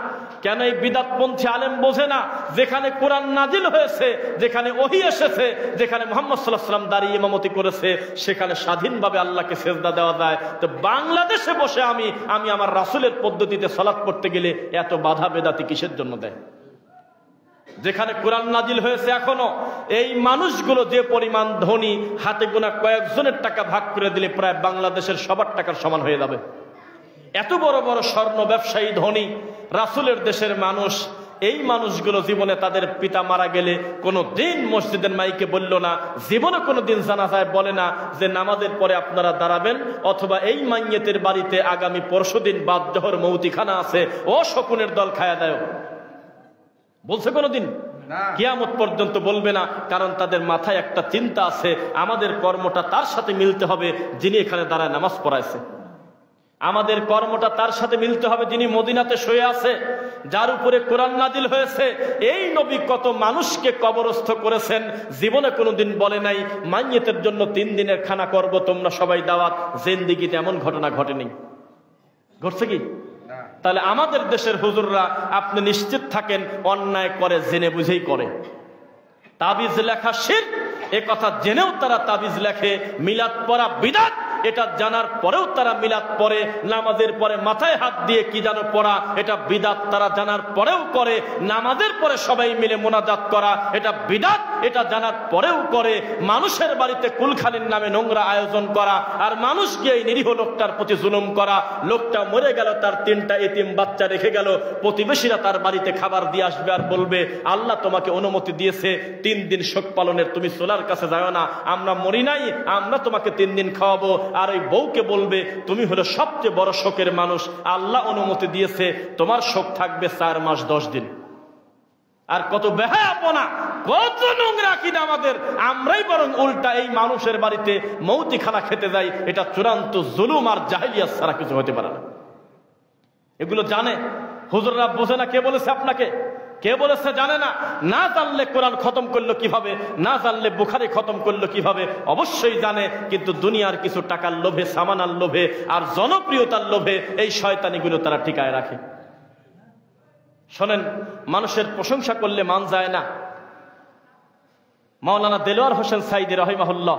কেন এই বিদাতপন্থী আলেম বোঝে না? যেখানে কোরআন নাজিল হয়েছে, যেখানে ওহী এসেছে, যেখানে মুহাম্মদ সাল্লাল্লাহু আলাইহি ওয়াসাল্লাম দাঁড়িয়ে ইমামতি করেছে, সেখানে স্বাধীনভাবে আল্লাহকে সেজদা দেওয়া যায়। তো বাংলাদেশে বসে আমি আমার রাসূলের পদ্ধতিতে সালাত পড়তে গেলে এত বাধা বেদাতি কিসের জন্য দেয়? যেখানে কোরআন নাজিল হয়েছে, এখনো এই মানুষগুলো যে পরিমাণ ধনী, হাতে গোনা কয়েকজনের টাকা ভাগ করে দিলে প্রায় বাংলাদেশের সবার টাকার সমান হয়ে যাবে। এত বড় বড় স্বর্ণ ব্যবসায়ী, ধনী, রাসূলের দেশের মানুষ, এই মানুষগুলো জীবনে তাদের পিতা মারা গেলে কোনো দিন মসজিদের মাইকে বলল না, জীবনে কোনো দিন জানাজায় বলে না যে নামাজের পরে আপনারা দাঁড়াবেন, অথবা এই মাইয়েতের বাড়িতে আগামী পরশুদিন বাদ জোহর মৌতিখানা আছে, ও শকুনের দল খায়া দেয়। বলছে কোনোদিন? কিয়ামত পর্যন্ত বলবে না। কারণ তাদের মাথায় একটা চিন্তা আছে, আমাদের কর্মটা তার সাথে মিলতে হবে যিনি এখানে দাঁড়ায় নামাজ পড়াইছে। আমাদের কর্মটা তার সাথে মিলতে হবে যিনি মদিনাতে শুয়ে আছে, যার উপরে কোরআন নাজিল হয়েছে। এই নবী কত মানুষকে কবরস্থ করেছেন, জীবনে কোনোদিন বলে নাই মাইয়েতের জন্য 3 দিনের খানা করব, তোমরা সবাই দাওয়াত। জিন্দেগিতে এমন ঘটনা ঘটেনি। ঘটছে কি? তাহলে আমাদের দেশের হুজুররা আপনি নিশ্চিত থাকেন অন্যায় করে, জেনে বুঝেই করে। তাবিজ লেখা শিরক, এ কথা জেনেও তারা তাবিজ লেখে। মিলাদ পড়া বিদআত, এটা জানার পরেও তারা মিলাদ পড়ে। নামাজের পরে মাথায় হাত দিয়ে কি যেন পড়া, এটা বিদআত, তারা জানার পরেও করে। নামাজের পরে সবাই মিলে মোনাজাত করা, এটা বিদআত, এটা জানার পরেও করে। মানুষের বাড়িতে কুলখানির নামে নোংরা আয়োজন করা, আর মানুষ গিয়ে এই নিরীহ লোকটার প্রতি জুলুম করা। লোকটা মরে গেল, তার 3টা এতিম বাচ্চা রেখে গেল, প্রতিবেশীরা তার বাড়িতে খাবার দিয়ে আসবে আর বলবে আল্লাহ তোমাকে অনুমতি দিয়েছে 3 দিন শোক পালনের, তুমি সোলার কাছে যাও না, আমরা মরি নাই, আমরা তোমাকে 3 দিন খাওয়াবো। আর ওই বউকে বলবে তুমি হলো সবচেয়ে বড় শোকের মানুষ, আল্লাহ অনুমতি দিয়েছে তোমার শোক থাকবে 4 মাস 10 দিন। আর কত বেহায়াপনা, কত নোংরা কিনা আমাদের! আমরাই বরং উল্টা এই মানুষের বাড়িতে মৌতিখানা খেতে যাই। এটা চূড়ান্ত জুলুম আর জাহেলিয়াত ছাড়া কিছু হতে পারে না। এগুলো জানে হুজুররা, বোঝে না। কে বলেছে আপনাকে? কে বলেছে? জানে না। না জানলে কোরআন খতম করলো কিভাবে, না জানলে বুখারী খতম করলো কিভাবে? অবশ্যই জানে, কিন্তু দুনিয়ার কিছু টাকার লোভে, সামানার লোভে আর জনপ্রিয়তার লোভে এই শয়তানিগুলো তারা ঠিকায় রাখে। শোনেন, মানুষের প্রশংসা করলে মান যায় না। মাওলানা দেলোয়ার হোসেন সাইদি রাহিমাহুল্লাহ,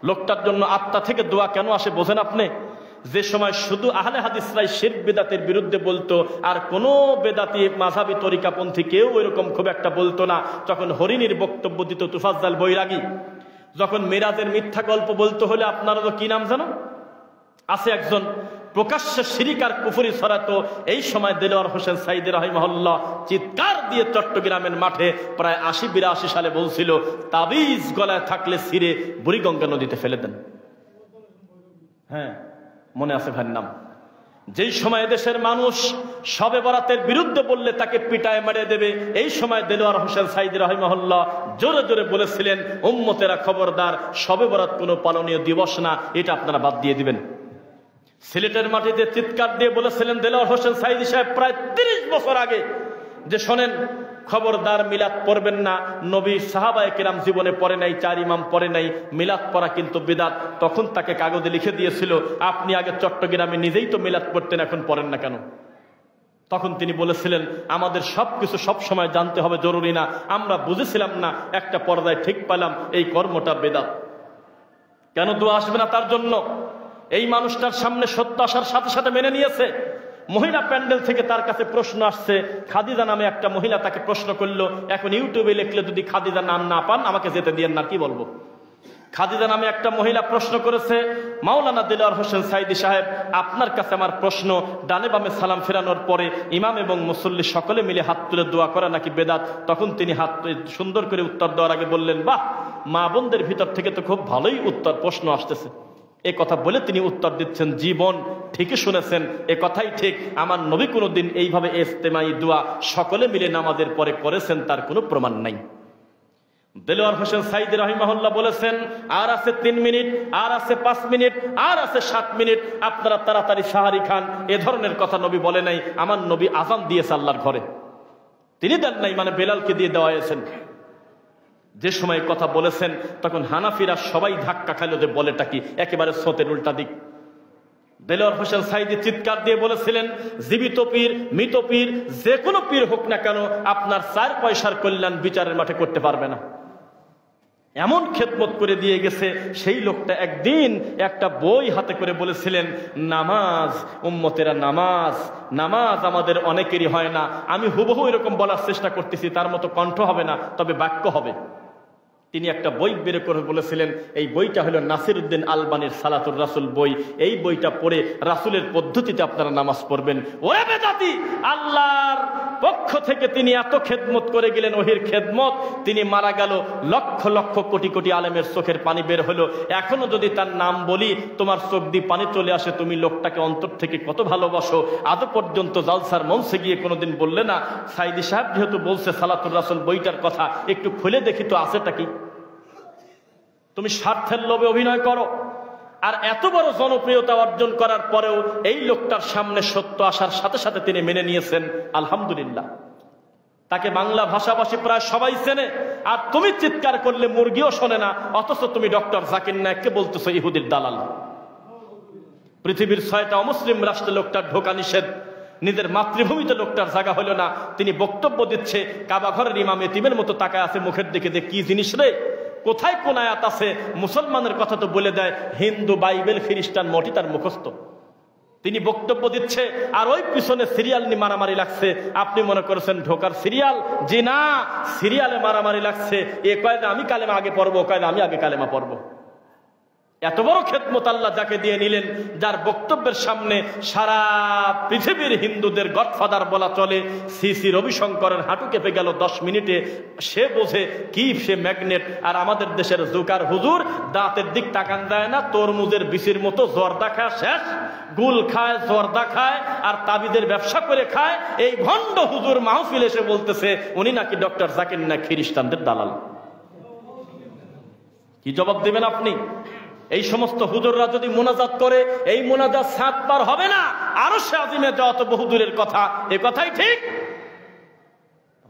লোকটার জন্য আত্মা থেকে দোয়া কেন আসে বোঝেন আপনি? যে সময় শুধু আহলে হাদিসরাই শিরক বিদআতের বিরুদ্ধে বলতো, আর কোনো বেদাতি মাযহাবী তরিকাপন্থী কেউ এরকম খুব একটা বলতো না, তখন হরিণীর বক্তব্য দিত তুফাজ্জাল বৈরাগী। যখন মিরাজের মিথ্যা গল্প বলতে হলে আপনারা তো কি নাম জানো? আছে একজন প্রকাশ্যে শিরিক আর কুফরি ছড়াতো। এই সময় দেলোয়ার হোসেন সাইদি রাহিমাহুল্লাহ চিৎকার দিয়ে চট্টগ্রামের মাঠে প্রায় 80-82 সালে বলছিল, তাবিজ গলায় থাকলে ছিঁড়ে বুড়িগঙ্গা নদীতে ফেলে দেন। হ্যাঁ, মনে আছে ভাইয়ের নাম। যেই সময় দেশের মানুষ শবে বরাতের বিরুদ্ধে বললে তাকে পিটায় মেরে দেবে, এই সময় দেলোয়ার হোসেন সাইদি রাহিমাহুল্লাহ জোরে জোরে বলেছিলেন, উম্মতেরা খবরদার, শবে বরাত কোনো পালনীয় দিবস না, এটা আপনারা বাদ দিয়ে দিবেন। সিলেটের মাটিতে চিৎকার দিয়ে বলেছিলেন দেলোয়ার হোসেন সাইদি সাহেব প্রায় 30 বছর আগে যে শোনেন, খবরদার মিলাদ পড়বেন না। নবী সাহাবায়ে কেরাম জীবনে পড়ে নাই, 4 ইমাম পড়ে নাই, মিলাদ পড়া কিন্তু বিদআত। তখন তাকে কাগজে লিখে দিয়েছিল, আপনি আগে চট্টগ্রামে নিজেই তো মিলাদ পড়তেন, এখন পড়েন না কেন? তখন তিনি বলেছিলেন, আমাদের সবকিছু সব সময় জানতে হবে জরুরি না, আমরা বুঝেছিলাম না, একটা পর্দায় ঠিক পেলাম এই কর্মটা বিদআত। কেন দোয়া আসবে না তার জন্য? এই মানুষটার সামনে সত্য আসার সাথে সাথে মেনে নিয়েছে। মহিলা প্যান্ডেল থেকে তার কাছে প্রশ্ন আসছে, খাদিজা নামে একটা মহিলা তাকে প্রশ্ন করলো, এখন ইউটিউবে লিখলে যদি খাদিজা নাম না পান আমাকে যেতে দিয়েন না, কি বলবো? খাদিজা নামে একটা মহিলা প্রশ্ন করেছে, মাওলানা দিলওয়ার হোসেন সাইদি সাহেব, আপনার কাছে আমার প্রশ্ন, ডানে বামে সালাম ফেরানোর পরে ইমাম এবং মুসল্লি সকলে মিলে হাত তুলে দোয়া করা নাকি বেদাত? তখন তিনি হাত সুন্দর করে উত্তর দেওয়ার আগে বললেন, বাহ, মা বোনদের ভিতর থেকে তো খুব ভালোই উত্তর প্রশ্ন আসতেছে। এ কথা বলে তিনি উত্তর দিচ্ছেন, জীবন ঠিকই শুনেছেন, এ কথাই ঠিক, আমার নবী কোনোদিন এইভাবে ইজতেমাই দোয়া সকলে মিলে নামাজের পরে করেছেন তার কোনো প্রমাণ নাই। দেলোয়ার হোসেন সাইদি রাহিমাহুল্লাহ বলেছেন, আর আছে 3 মিনিট, আর আছে 5 মিনিট, আর আছে 7 মিনিট, আপনারা তাড়াতাড়ি সাহারি খান। এ ধরনের কথা নবী বলে নাই। আমার নবী আযান দিয়েছে আল্লাহর ঘরে, তিনি দেন নাই, মানে বেলালকে দিয়ে দেওয়া হয়েছেন। যে সময় কথা বলেছেন তখন হানাফিরা সবাই ধাক্কা খাইল যে বলেটা কি, একেবারে স্রোতের উল্টা দিক। দেলোয়ার হোসেন সাইদি চিৎকার দিয়ে বলেছিলেন, জীবিত পীর, মৃত পীর, যে কোনো পীর হোক না কেন, আপনার 4 পয়সার কল্যাণ বিচারের মাঠে করতে পারবে না। এমন খেদমত করে দিয়ে গেছে। সেই লোকটা একদিন একটা বই হাতে করে বলেছিলেন, নামাজ উম্মতেরা, নামাজ নামাজ আমাদের অনেকেরই হয় না। আমি হুবহু এরকম বলার চেষ্টা করতেছি, তার মতো কণ্ঠ হবে না, তবে বাক্য হবে। তিনি একটা বই বের করে বলেছিলেন, এই বইটা হলো নাসিরউদ্দিন আলবানীর সালাতুর রাসূল বই। এই বইটা পড়ে রাসূলের পদ্ধতিতে আপনারা নামাজ পড়বেন। ওরে বেদাতি, আল্লাহর পক্ষ থেকে তিনি এত খেদমত করে গেলেন, ওহির খেদমত, তিনি মারা গেল, লক্ষ লক্ষ কোটি কোটি আলেমের চোখের পানি বের হলো। এখনো যদি তার নাম বলি তোমার চোখ দিয়ে পানি চলে আসে, তুমি লোকটাকে অন্তর থেকে কত ভালোবাসো। আজও পর্যন্ত জালসার মঞ্চে গিয়ে কোনোদিন বললে না, সাইদি সাহেব যেহেতু বলছে সালাতুর রাসূল বইটার কথা, একটু খুলে দেখি তো আছেটা কি। তুমি স্বার্থের লোভে অভিনয় করো। আর এত বড় জনপ্রিয়তা অর্জন করার পরেও এই লোকটার সামনে সত্য আসার সাথে সাথে তিনি মেনে নিয়েছেন, আলহামদুলিল্লাহ। তাকে বাংলা ভাষাভাষী প্রায় সবাই চেনে। আর তুমি চিৎকার করলে মুরগিও শোনে না, অথচ তুমি ডক্টর জাকির নায়েককে বলতেছো ইহুদির দালাল। পৃথিবীর 6টা অমুসলিম রাষ্ট্রে লোকটার ঢোকা নিষেধ, নিজের মাতৃভূমিতে লোকটার জায়গা হলো না। তিনি বক্তব্য দিচ্ছে, কাবা ঘরের ইমাম এতিমের মতো তাকায় আছে মুখের দিকে, যে কি জিনিস রে, কোথায় কোন আয়াত আছে? মুসলমানের কথা তো বলে দেয়, হিন্দু, বাইবেল, খ্রিস্টান মোটি তার মুখস্থ। তিনি বক্তব্য দিচ্ছে, আর ওই পিছনে সিরিয়াল নিয়ে মারামারি লাগছে। আপনি মনে করেছেন ঢোকার সিরিয়াল? জি না, সিরিয়ালে মারামারি লাগছে। এ কয় আমি কালেমা আগে পড়বো, কয় আমি আগে কালেমা পড়বো। এত বড় খেদমত আল্লাহ যাকে দিয়ে নিলেন, যার বক্তব্যের সামনে সারা পৃথিবীর হিন্দুদের গডফাদার বলা চলে। শ্রী রবিশঙ্করের হাঁটু কেঁপে গেল 10 মিনিটে। সে বোঝে কি সে ম্যাগনেট। আর আমাদের দেশের জুকার হুজুর দাঁতের দিক তাকান দেয় না, তরমুজের বিচির মতো জর্দা খায় শেষ, গুল খায়, জর্দা খায়, আর তাবিদের ব্যবসা করে খায়। এই ভণ্ড হুজুর মাহফিল এসে বলতেছে উনি নাকি ডক্টর জাকির নায়েক খ্রিস্টানদের দালাল। কি জবাব দেবেন আপনি? এই সমস্ত হুজুররা যদি মুনাজাত করে, এই মুনাজাত 7 বার হবে না, আরশে আজিমে যাওয়া তো বহুদূরের কথা। এ কথাই ঠিক।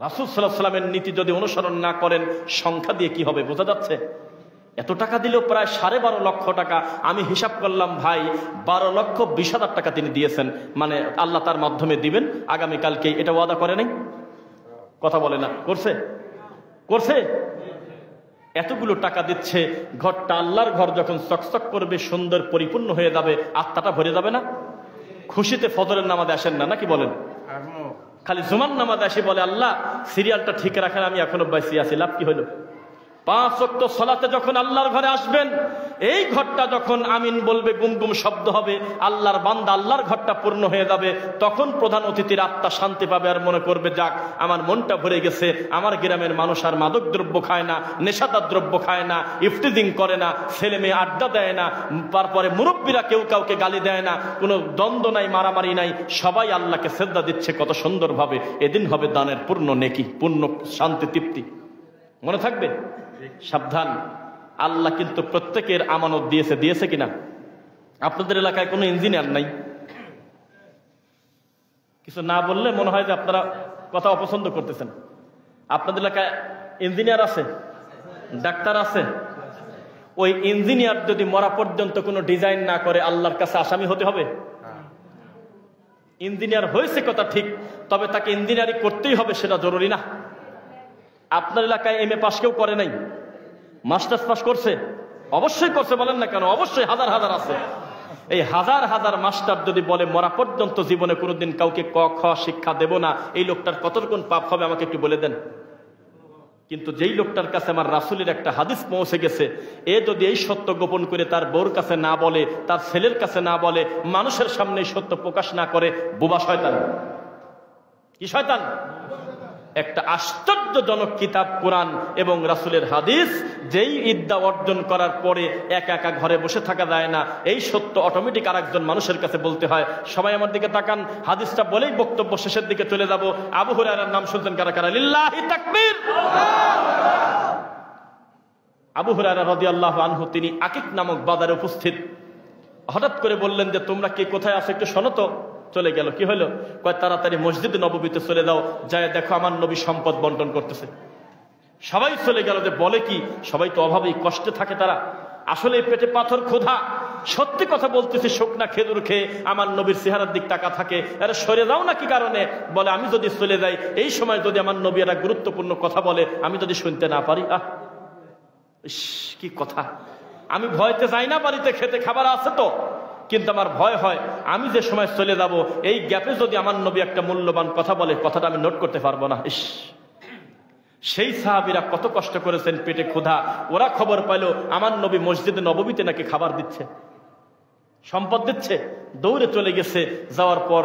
রাসূল সাল্লাল্লাহু আলাইহি ওয়াসাল্লামের নীতি যদি অনুসরণ না করেন, সংখ্যা দিয়ে কি হবে বোঝা যাচ্ছে? এত টাকা দিলেও প্রায় 12.5 লক্ষ টাকা। আমি হিসাব করলাম ভাই, 12,20,000 টাকা তিনি দিয়েছেন। মানে আল্লাহ তার মাধ্যমে দিবেন আগামীকালকে, এটা ওয়াদা করে নাই? কথা বলে না, করছে? করছে? এতগুলো টাকা দিচ্ছে, ঘরটা আল্লাহর ঘর যখন চকচক করবে, সুন্দর পরিপূর্ণ হয়ে যাবে, আত্মাটা ভরে যাবে না? খুশিতে ফজরের নামাজে আসেন না, নাকি বলেন? খালি জুমার নামাজে আসি বলে আল্লাহ সিরিয়ালটা ঠিক রাখেন, আমি এখনো বাইসি আছি, লাভ কি হলো? 5 ওয়াক্ত সালাতে যখন আল্লাহর ঘরে আসবেন, এই ঘরটা যখন আমিন বলবে, গুমগুম শব্দ হবে, আল্লাহর বান্দা, আল্লাহর ঘরটা পূর্ণ হয়ে যাবে। তখন প্রধান অতিথির আত্মা শান্তি পাবে, আর মনে করবে যাক আমার মনটা ভরে গেছে। আমার গ্রামের মানুষ আর মাদক দ্রব্য খায় না, নেশাদার দ্রব্য খায় না, ইফতিজিং করে না, ছেলে মেয়ে আড্ডা দেয় না, তারপরে মুরব্বীরা কেউ কাউকে গালি দেয় না, কোনো দ্বন্দ্ব নাই, মারামারি নাই, সবাই আল্লাহকে সেজদা দিচ্ছে কত সুন্দরভাবে। এদিন হবে দানের পূর্ণ নেকি, পূর্ণ শান্তি, তৃপ্তি। মনে থাকবে? সাবধান, আল্লাহ কিন্তু প্রত্যেকের আমানত দিয়েছে কিনা? আপনাদের এলাকায় কোনো ইঞ্জিনিয়ার নাই? কিছু না বললে মনে হয় যে আপনারা কথা অপছন্দ করতেছেন। আপনাদের এলাকায় ইঞ্জিনিয়ার আছে, ডাক্তার আছে? ওই ইঞ্জিনিয়ার যদি মরা পর্যন্ত কোনো ডিজাইন না করে আল্লাহর কাছে আসামি হতে হবে? ইঞ্জিনিয়ার হয়েছে কথা ঠিক, তবে তাকে ইঞ্জিনিয়ারিং করতেই হবে সেটা জরুরি না। আপনার এলাকায় এমএ পাস কেউ করে নাই, মাস্টার্স পাস করছে? অবশ্যই করছে, বলেন না কেন? অবশ্যই হাজার হাজার আছে। এই হাজার হাজার মাস্টার যদি বলে মরা পর্যন্ত জীবনে কোনোদিন কাউকে ক খ শিক্ষা দেব না, এই লোকটার কতটুকুন পাপ হবে আমাকে একটু বলে দেন। কিন্তু যেই লোকটার কাছে আমার রাসূলের একটা হাদিস পৌঁছে গেছে, এ যদি এই সত্য গোপন করে তার বউর কাছে না বলে, তার ছেলের কাছে না বলে, মানুষের সামনে সত্য প্রকাশ না করে, বোবা শয়তান। কি শয়তান? একটা আশ্চর্যজনক কিতাব কোরআন এবং রাসূলের হাদিস, যেই ইদ্যা অর্জন করার পরে একা একা ঘরে বসে থাকা যায় না, এই সত্য অটোমেটিক আরেকজন মানুষের কাছে বলতে হয়। সবাই আমার দিকে তাকান, হাদিসটা বলেই বক্তব্য শেষের দিকে চলে যাব। আবু হুরায়রার নাম শুনছেন কারা কারা? লিল্লাহি তাকবীর। আবু হুরায়রা রাদিয়াল্লাহু আনহু তিনি আকিক নামক বাজারে উপস্থিত। হঠাৎ করে বললেন যে তোমরা কে কোথায় আছো একটু শোনো তো। চলে গেল। কি হলো? কয় তাড়াতাড়ি মসজিদে নববীতে চলে যাও, যায় দেখো আমার নবী সম্পদ বন্টন করতেছে। সবাই চলে গেল। যে বলে কি, সবাই তো অভাবেই কষ্টে থাকে, তারা আসলে পেটে পাথর ক্ষুধা। সত্যি কথা বলতেছি, শুকনা খেজুর খেয়ে আমার নবীর চেহারার দিক তাকা থাকে। আরে সরে যাও না কি কারণে? বলে আমি যদি চলে যাই, এই সময় যদি আমার নবী একটা গুরুত্বপূর্ণ কথা বলে, আমি যদি শুনতে না পারি, কি কথা। আমি ভয়তে যাই না বাড়িতে, খেতে খাবার আছে তো, কিন্তু আমার ভয় হয় আমি যে সময় চলে যাব, এই গ্যাপে যদি আমার নবী একটা মূল্যবান কথা বলে, কথাটা আমি নোট করতে পারবো না। সেই সাহাবীরা কত কষ্ট করেছেন, পেটে ক্ষুধা। ওরা খবর পাইলো আমার নবী মসজিদে নববীতে নাকি খাবার দিচ্ছে, সম্পদ দিচ্ছে। দৌড়ে চলে গেছে। যাওয়ার পর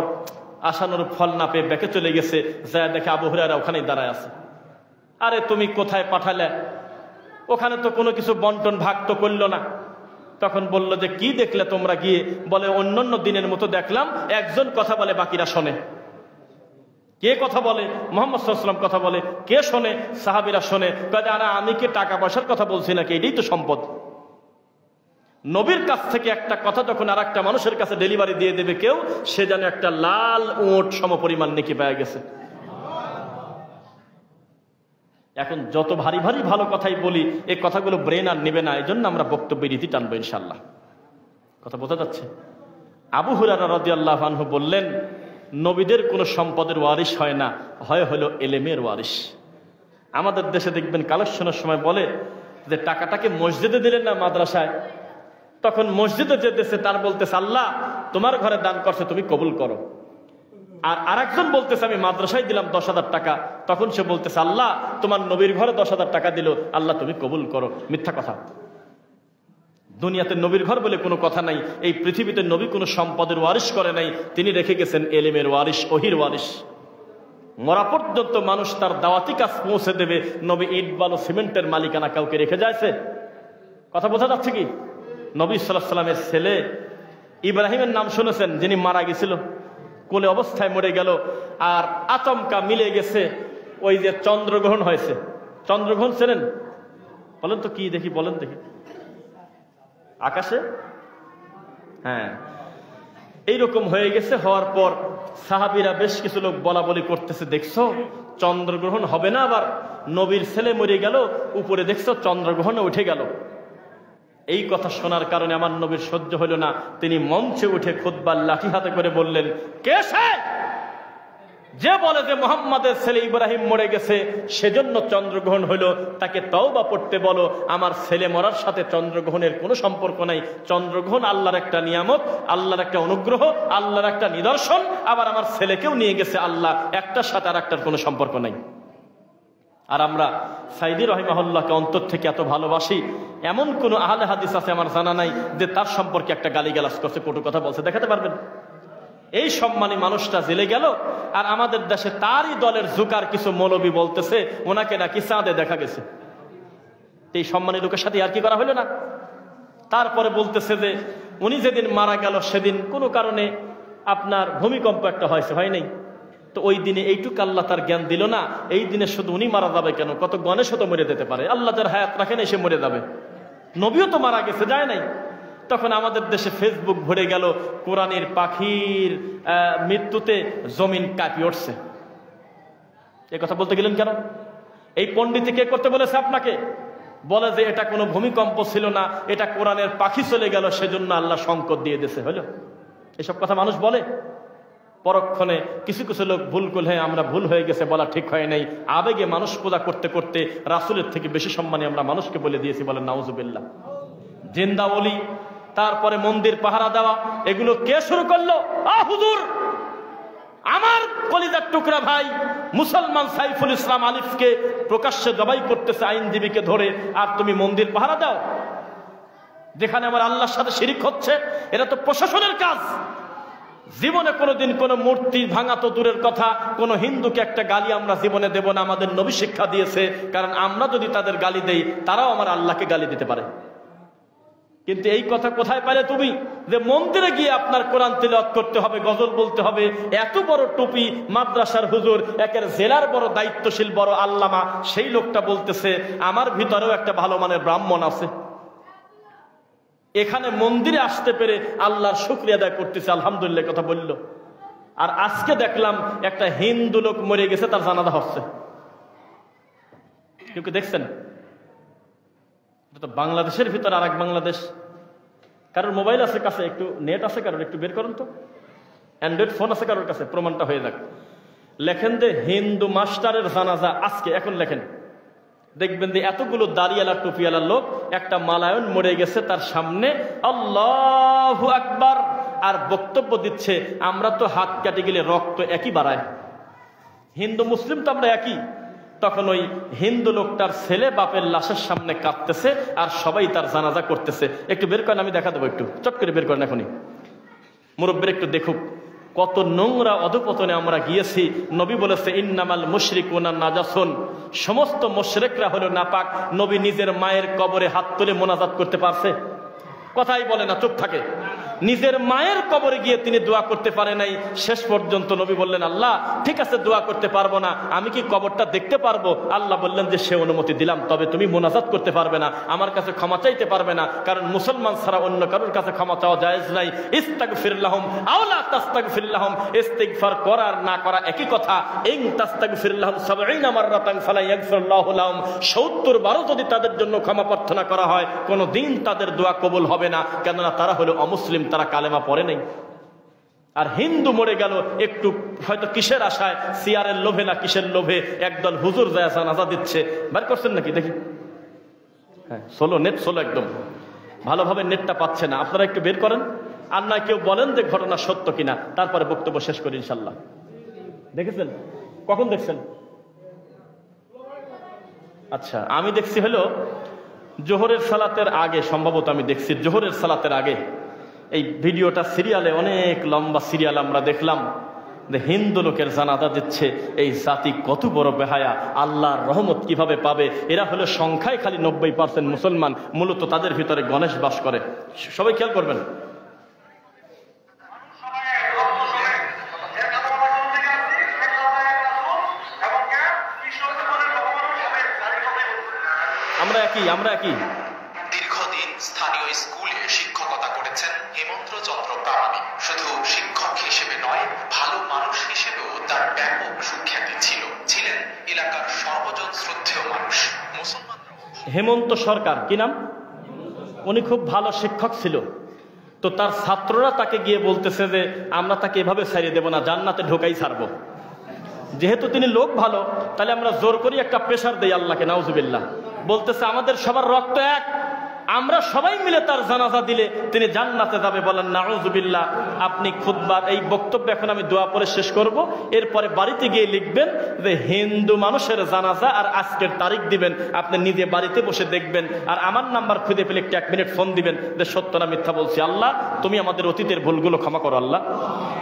আসানোর ফল না পেয়ে ব্যাকে চলে গেছে। যা দেখে আবু হুরায়রা ওখানেই দাঁড়ায় আছে। আরে তুমি কোথায় পাঠালে? ওখানে তো কোনো কিছু বন্টন ভাগ তো করলো না। তখন বলল যে কি দেখলে তোমরা গিয়ে? বলে অন্যান্য দিনের মতো দেখলাম, একজন কথা বলে বাকিরা শোনে। কে কথা বলে? মুহাম্মদ সাল্লাল্লাহু আলাইহি ওয়াসাল্লাম কথা বলে। কে শোনে? সাহাবীরা শোনে। আরে আমি কি টাকা পয়সার কথা বলছি নাকি? এটাই তো সম্পদ। নবীর কাছ থেকে একটা কথা যখন আর একটা মানুষের কাছে ডেলিভারি দিয়ে দেবে কেউ, সে যেন একটা লাল উট সমপরিমাণ নেকি পেয়ে গেছে। এখন যত ভারী ভারী ভালো কথাই বলি, এই কথাগুলো ব্রেন আর নেবে না। এই জন্য আমরা বক্তব্যের রীতি টানবো ইনশাল্লাহ। কথা বোঝা যাচ্ছে? আবু হুরায়রা রাদিয়াল্লাহু আনহু বললেন, নবীদের কোনো সম্পদের ওয়ারিশ হয় না, হলো এলেমের ওয়ারিশ। আমাদের দেশে দেখবেন কালেকশনের সময় বলে যে টাকাটাকে মসজিদে দিলেন না মাদ্রাসায়, তখন মসজিদে যে দেশে তার বলতেছে আল্লাহ তোমার ঘরে দান করছে, তুমি কবুল করো। আর আরেকজন বলতেছে আমি মাদ্রাসায় দিলাম 10,000 টাকা, তখন সে বলতেছে আল্লাহ তোমার নবীর ঘরে 10,000 টাকা দিল, আল্লাহ তুমি কবুল করো। মিথ্যা কথা। দুনিয়াতে নবীর ঘর বলে কোনো কথা নাই। এই পৃথিবীতে নবী কোনো সম্পদের ওয়ারিশ করে নাই, তিনি রেখে গেছেন এলেমের ওয়ারিশ, ওহির ওয়ারিশ। মরা পর্যন্ত মানুষ তার দাওয়াতি কাজ পৌঁছে দেবে। নবী ইট বালু সিমেন্টের মালিকানা কাউকে রেখে যায়ছে? কথা বোঝা যাচ্ছে কি? নবী সাল্লাল্লাহু আলাইহি ওয়াসাল্লামের ছেলে ইব্রাহিমের নাম শুনেছেন, যিনি মারা গেছিল, কোলে অবস্থায় মরে গেল। আর আচমকা মিলে গেছে ওই যে চন্দ্রগ্রহণ হয়েছে। চন্দ্রগ্রহণ চেনেন? বলেন তো কি দেখি, বলেন দেখি। আকাশে, হ্যাঁ, এইরকম হয়ে গেছে। হওয়ার পর সাহাবীরা বেশ কিছু লোক বলা বলি করতেছে, দেখছো চন্দ্রগ্রহণ হবে না, আবার নবীর ছেলে মরে গেল, উপরে দেখছো চন্দ্রগ্রহণে উঠে গেল। এই কথা শোনার কারণে আমার নবীর সহ্য হলো না। তিনি মঞ্চে উঠে খুতবার লাঠি হাতে করে বললেন, কে সে যে বলে যে মুহাম্মাদের ছেলে ইব্রাহিম মরে গেছে সেজন্য চন্দ্রগ্রহণ হলো? তাকে তওবা পড়তে বলো। আমার ছেলে মরার সাথে চন্দ্রগ্রহণের কোনো সম্পর্ক নাই। চন্দ্রগ্রহণ আল্লাহর একটা নিয়ামত, আল্লাহর একটা অনুগ্রহ, আল্লাহর একটা নিদর্শন। আবার আমার ছেলেকেও নিয়ে গেছে আল্লাহ, একটার সাথে আর একটার কোনো সম্পর্ক নাই। আর আমরা সাইদি রাহিমাহুল্লাহকে অন্তর থেকে এত ভালোবাসি, এমন কোন আহলে হাদিস আছে আমার জানা নাই যে তার সম্পর্কে একটা গালিগালাজ করছে, কটু কথা বলছে? দেখাতে পারবেন? এই সম্মানী মানুষটা জেলে গেল, আর আমাদের দেশে তারই দলের জুকার কিছু মৌলবী বলতেছে ওনাকে নাকি চাঁদে দেখা গেছে। এই সম্মানী লোকের সাথে আর কি করা হলো না? তারপরে বলতেছে যে উনি যেদিন মারা গেল সেদিন কোনো কারণে আপনার ভূমিকম্প একটা হয়েছে, হয় নাই? তো ওই দিনে এইটুক আল্লাহ তার জ্ঞান দিল না, এই দিনে শুধু উনি মারা যাবে কেন? কত গণেশও তো মরে যেতে পারে, আল্লাহ যার হায়াত রাখেন এসে মরে যাবে। নবীও তো মারা গেছে, যায় নাই? তখন আমাদের দেশে ফেসবুক ভরে গেল কোরআনের পাখির মৃত্যুতে জমিন কাঁপিয়ে উঠছে। এ কথা বলতে গেলেন কেন? এই পণ্ডিতি কে করতে বলেছে আপনাকে? বলে যে এটা কোনো ভূমিকম্প ছিল না, এটা কোরআনের পাখি চলে গেল, সেজন্য আল্লাহ সংকট দিয়ে দিয়েছে। হলো এসব কথা মানুষ বলে। পরক্ষণে কিছু কিছু লোক ভুল করলে আমরা ভুল হয়ে গেছে বলা ঠিক হয় নাই, আবেগে মানুষ পূজা করতে করতে রাসূলের থেকে বেশি সম্মানী আমরা মানুষকে বলে দিয়েছি। বলেন নাউজুবিল্লাহ। জিন্দা ওলি, তারপরে মন্দির পাহারা দেওয়া, এগুলো কে শুরু করলো? হুজুর, আমার কলিজার টুকরা ভাই মুসলমান সাইফুল ইসলাম আলিফকে প্রকাশ্যে জবাই করতেছে আইনজীবীকে ধরে, আর তুমি মন্দির পাহারা দাও যেখানে আমার আল্লাহর সাথে শিরিক হচ্ছে। এটা তো প্রশাসনের কাজ। জীবনে কোনোদিন কোনো মূর্তি ভাঙা তো দূরের কথা, কোনো হিন্দুকে একটা গালি আমরা জীবনে দেব না। আমাদের নবী শিক্ষা দিয়েছে, কারণ আমরা যদি তাদের গালি দেই তারাও আমার আল্লাহকে গালি দিতে পারে। কিন্তু এই কথা কোথায় পারে তুমি, যে মন্দিরে গিয়ে আপনার কোরআন তিলাওয়াত করতে হবে, গজল বলতে হবে? এত বড় টুপি মাদ্রাসার হুজুর, একের জেলার বড় দায়িত্বশীল বড় আল্লামা, সেই লোকটা বলতেছে আমার ভিতরেও একটা ভালো মানের ব্রাহ্মণ আছে। এখানে মন্দিরে আসতে পেরে আল্লাহর শুকরিয়া আদায় করতেছে, আলহামদুলিল্লাহ কথা বলল। আর আজকে দেখলাম একটা হিন্দু লোক মরে গেছে, তার জানাজা হচ্ছে। কেউ কি দেখছেন? তো বাংলাদেশের ভিতরে আর এক বাংলাদেশ। কারোর মোবাইল আছে কাছে, একটু নেট আছে কারোর, একটু বের করুন তো। অ্যান্ড্রয়েড ফোন আছে কারোর কাছে, প্রমাণটা হয়ে যাক। লেখেন যে হিন্দু মাস্টারের জানাজা আজকে, এখন লেখেন, দেখবেন যে এতগুলো দাড়িয়ালা টুপিয়ালা লোক, একটা মালায়ন মরে গেছে তার সামনে, আল্লাহু আকবার, আর বক্তব্য দিচ্ছে আমরা তো হাত কাটে গেলে রক্ত একই বাড়ায়, হিন্দু মুসলিম তো আমরা একই। তখন ওই হিন্দু লোকটার ছেলে বাপের লাশের সামনে কাঁদতেছে, আর সবাই তার জানাজা করতেছে। একটু বের করেন, আমি দেখা দেবো, একটু চট করে বের করেন এখনই, মুরব্বীর একটু দেখুক কত নোংরা অধপতনে আমরা গিয়েছি। নবী বলেছে ইন্নামাল মুশরিকুনা নাজাসুন, সমস্ত মুশরিকরা হলো নাপাক। নবী নিজের মায়ের কবরে হাত তুলে মোনাজাত করতে পারছে? কথাই বলে না, চুপ থাকে। নিজের মায়ের কবরে গিয়ে তিনি দোয়া করতে পারে নাই। শেষ পর্যন্ত নবী বললেন আল্লাহ ঠিক আছে দোয়া করতে পারবো না, আমি কি কবরটা দেখতে পারবো? আল্লাহ বললেন যে সে অনুমতি দিলাম, তবে তুমি মোনাজাত করতে পারবে না, আমার কাছে ক্ষমা চাইতে পারবে না, কারণ মুসলমান ছাড়া অন্য কারোর কাছে ক্ষমা চাওয়া জায়েজ নাই। ইস্তাগফির লাহুম আও লা তাস্তাগফির লাহুম, ইস্তিগফার করা আর না করা একই কথা। ইন তাস্তাগফির লাহুম ৭০ মাররাতান ফালা ইয়াগফিরুল্লাহু লাহুম, ৭০ বারও যদি তাদের জন্য ক্ষমা প্রার্থনা করা হয়, কোনোদিন তাদের দোয়া কবুল হবে না, কেননা তারা হলো অমুসলিম, তারা কালেমা পড়ে নাই। আর হিন্দু মরে গেল একটু হয়তো কিসের আশায়, সিয়ারের লোভে না কিসের লোভে, একদল হুজুর যায় জানাজা দিচ্ছে। বের করছেন নাকি দেখি? হ্যাঁ, সোলো নেট, সোলো একদম ভালোভাবে নেটটা পাচ্ছে না, আপনারা একটু বের করেন। আর না কেউ বলেন যে ঘটনা সত্য কিনা, তারপরে বক্তব্য শেষ করি ইনশাল্লাহ। দেখেছেন? কখন দেখছেন? আচ্ছা, আমি দেখছি হলো জোহরের সালাতের আগে, সম্ভবত আমি দেখছি জোহরের সালাতের আগে এই ভিডিওটা সিরিয়ালে, অনেক লম্বা সিরিয়াল আমরা দেখলাম যে হিন্দু লোকের জানাজা দিচ্ছে। এই জাতি কত বড় বেহায়া, আল্লাহর রহমত কিভাবে পাবে? এরা হলো সংখ্যায় খালি 90% মুসলমান, মূলত তাদের ভিতরে গণেশ বাস করে। সবাই খেয়াল করবেন। আমরা একই। দীর্ঘদিন স্থানীয় স্কুলে শিক্ষকতা করেছেন হেমন্ত চন্দ্র প্রামাণিক। শুধু শিক্ষক হিসেবে নয়, ভালো মানুষ হিসেবেও তার ব্যাপক সুখ্যাতি ছিল। ছিলেন এলাকার সর্বজন শ্রদ্ধেয় মানুষ। মুসলমান হেমন্ত সরকার, কি নাম? উনি খুব ভালো শিক্ষক ছিল। তো তার ছাত্ররা তাকে গিয়ে বলতেছে যে আমরা তাকে এভাবে ছাড়িয়ে দেব না, জান্নাতে ঢোকাই ছাড়বো। যেহেতু তিনি লোক ভালো, তাহলে আমরা জোর করি একটা প্রেশার দেই আল্লাহকে, নাউজুবিল্লাহ। বলতেছে আমাদের সবার রক্ত এক, আমরা সবাই মিলে তার জানাজা দিলে তিনি জান্নাতে যাবে। বলেন নাউজুবিল্লাহ। আপনি খুতবার এই বক্তব্য এখন আমি দোয়া পরে শেষ করব, এরপরে বাড়িতে গিয়ে লিখবেন যে হিন্দু মানুষের জানাজা আর আজকের তারিখ দিবেন, আপনি নিজে বাড়িতে বসে দেখবেন। আর আমার নাম্বার খুঁজে পেলে একটু 1 মিনিট ফোন দিবেন যে সত্য না মিথ্যা বলছি। আল্লাহ তুমি আমাদের অতীতের ভুলগুলো ক্ষমা করো আল্লাহ।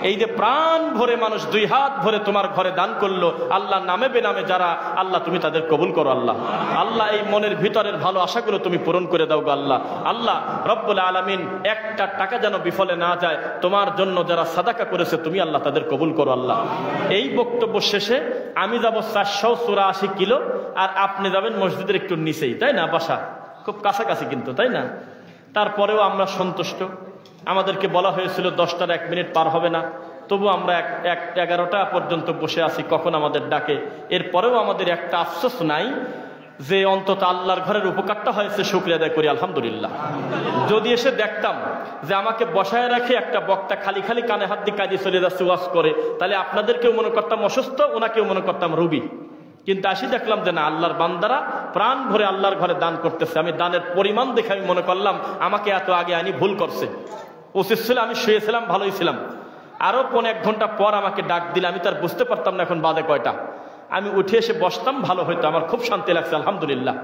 এই যে প্রাণ ভরে মানুষ 2 হাত ভরে তোমার ঘরে দান করলো, আল্লাহ নামে বেনামে যারা, আল্লাহ তুমি তাদের কবুল করো আল্লাহ। আল্লাহ এই মনের ভিতরের ভালো আশাগুলো তুমি পূরণ করে দাও গো আল্লাহ। আল্লাহ রব্বুল আলামিন একটা টাকা যেন বিফলে না যায়, তোমার জন্য যারা সাদাকা করেছে তুমি আল্লাহ তাদের কবুল করো আল্লাহ। এই বক্তব্য শেষে আমি যাব 484 কিলো, আর আপনি যাবেন মসজিদের একটু নিচেই, তাই না? বাসা খুব কাছাকাছি কিন্তু, তাই না? তারপরেও আমরা সন্তুষ্ট। আমাদেরকে বলা হয়েছিল 10টার 1 মিনিট পার হবে না, তবু আমরা 11টা পর্যন্ত বসে আছি, কখন আমাদের ডাকে। এরপরেও আমাদের একটা আফসোস নাই যে অন্তত আল্লাহর ঘরের উপকারটা হয়েছে, শুকরিয়া আদায় করি আলহামদুলিল্লাহ। যদি এসে দেখতাম যে আমাকে বসায় রাখে একটা বক্তা খালি খালি কানে হাত দিয়ে কাজে চলে যাচ্ছে ওয়াজ করে, তাহলে আপনাদেরকেও মনে করতাম অসুস্থ, ওনাকেও মনে করতাম রোগী। কিন্তু আসি দেখলাম যে না, আল্লাহর বান্দারা প্রাণ ভরে আল্লাহর ঘরে দান করতেছে। আমি দানের পরিমাণ দেখে আমি মনে করলাম আমাকে এত আগে আনি ভুল করছে, উচিত ছিল আমি শুয়েছিলাম, ভালোই ছিলাম। আরো 1 ঘন্টা পর আমাকে ডাক দিলে আমি তার বুঝতে পারতাম না এখন বাজে কয়টা। আমি উঠে এসে বসতাম, ভালো হইতো, আমার খুব শান্তি লাগছে আলহামদুলিল্লাহ।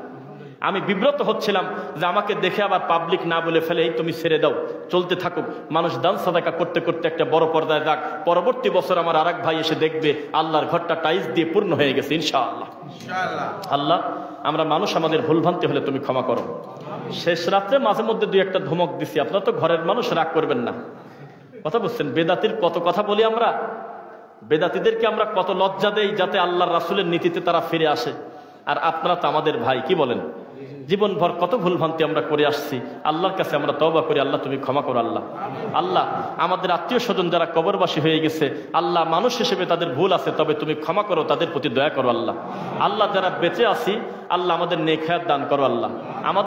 আমি বিব্রত হচ্ছিলাম যে আমাকে দেখে আবার পাবলিক না বলে ফেলে এই তুমি ছেড়ে দাও, চলতে থাকুক, মানুষ দান সাদাকা করতে করতে একটা বড় পর্দায় যাক, পরবর্তী বছর আমার আরেক ভাই এসে দেখবে আল্লাহর ঘরটা টাইলস দিয়ে পূর্ণ হয়ে গেছে ইনশাআল্লাহ। আল্লাহ, আমরা মানুষ, আমাদের ভুলভ্রান্তি হলে তুমি ক্ষমা করো। শেষ রাত্রে মাঝে মধ্যে 2-1টা ধমক দিছি, আপনারা তো ঘরের মানুষ, রাগ করবেন না। কথা বুঝছেন, বেদাতির কত কথা বলি আমরা, বেদাতিদেরকে আমরা কত লজ্জা দেই যাতে আল্লাহর রাসূলের নীতিতে তারা ফিরে আসে। আর আপনারা তো আমাদের ভাই, কি বলেন? জীবনভর কত ভুলভ্রান্তি আমরা করে আসছি, আল্লাহর কাছে আমরা তওবা করি, আল্লাহ তুমি ক্ষমা করো। আল্লাহ, আল্লাহ আমাদের আত্মীয় স্বজন যারা কবরবাসী হয়ে গেছে, আল্লাহ মানুষ হিসেবে তাদের ভুল আছে, তবে তুমি ক্ষমা করো, তাদের প্রতি দয়া করো। আল্লাহ, আল্লাহ যারা বেঁচে আছি, আল্লাহ আমাদের নেক হায়াত দান করো। আল্লাহ আমাদের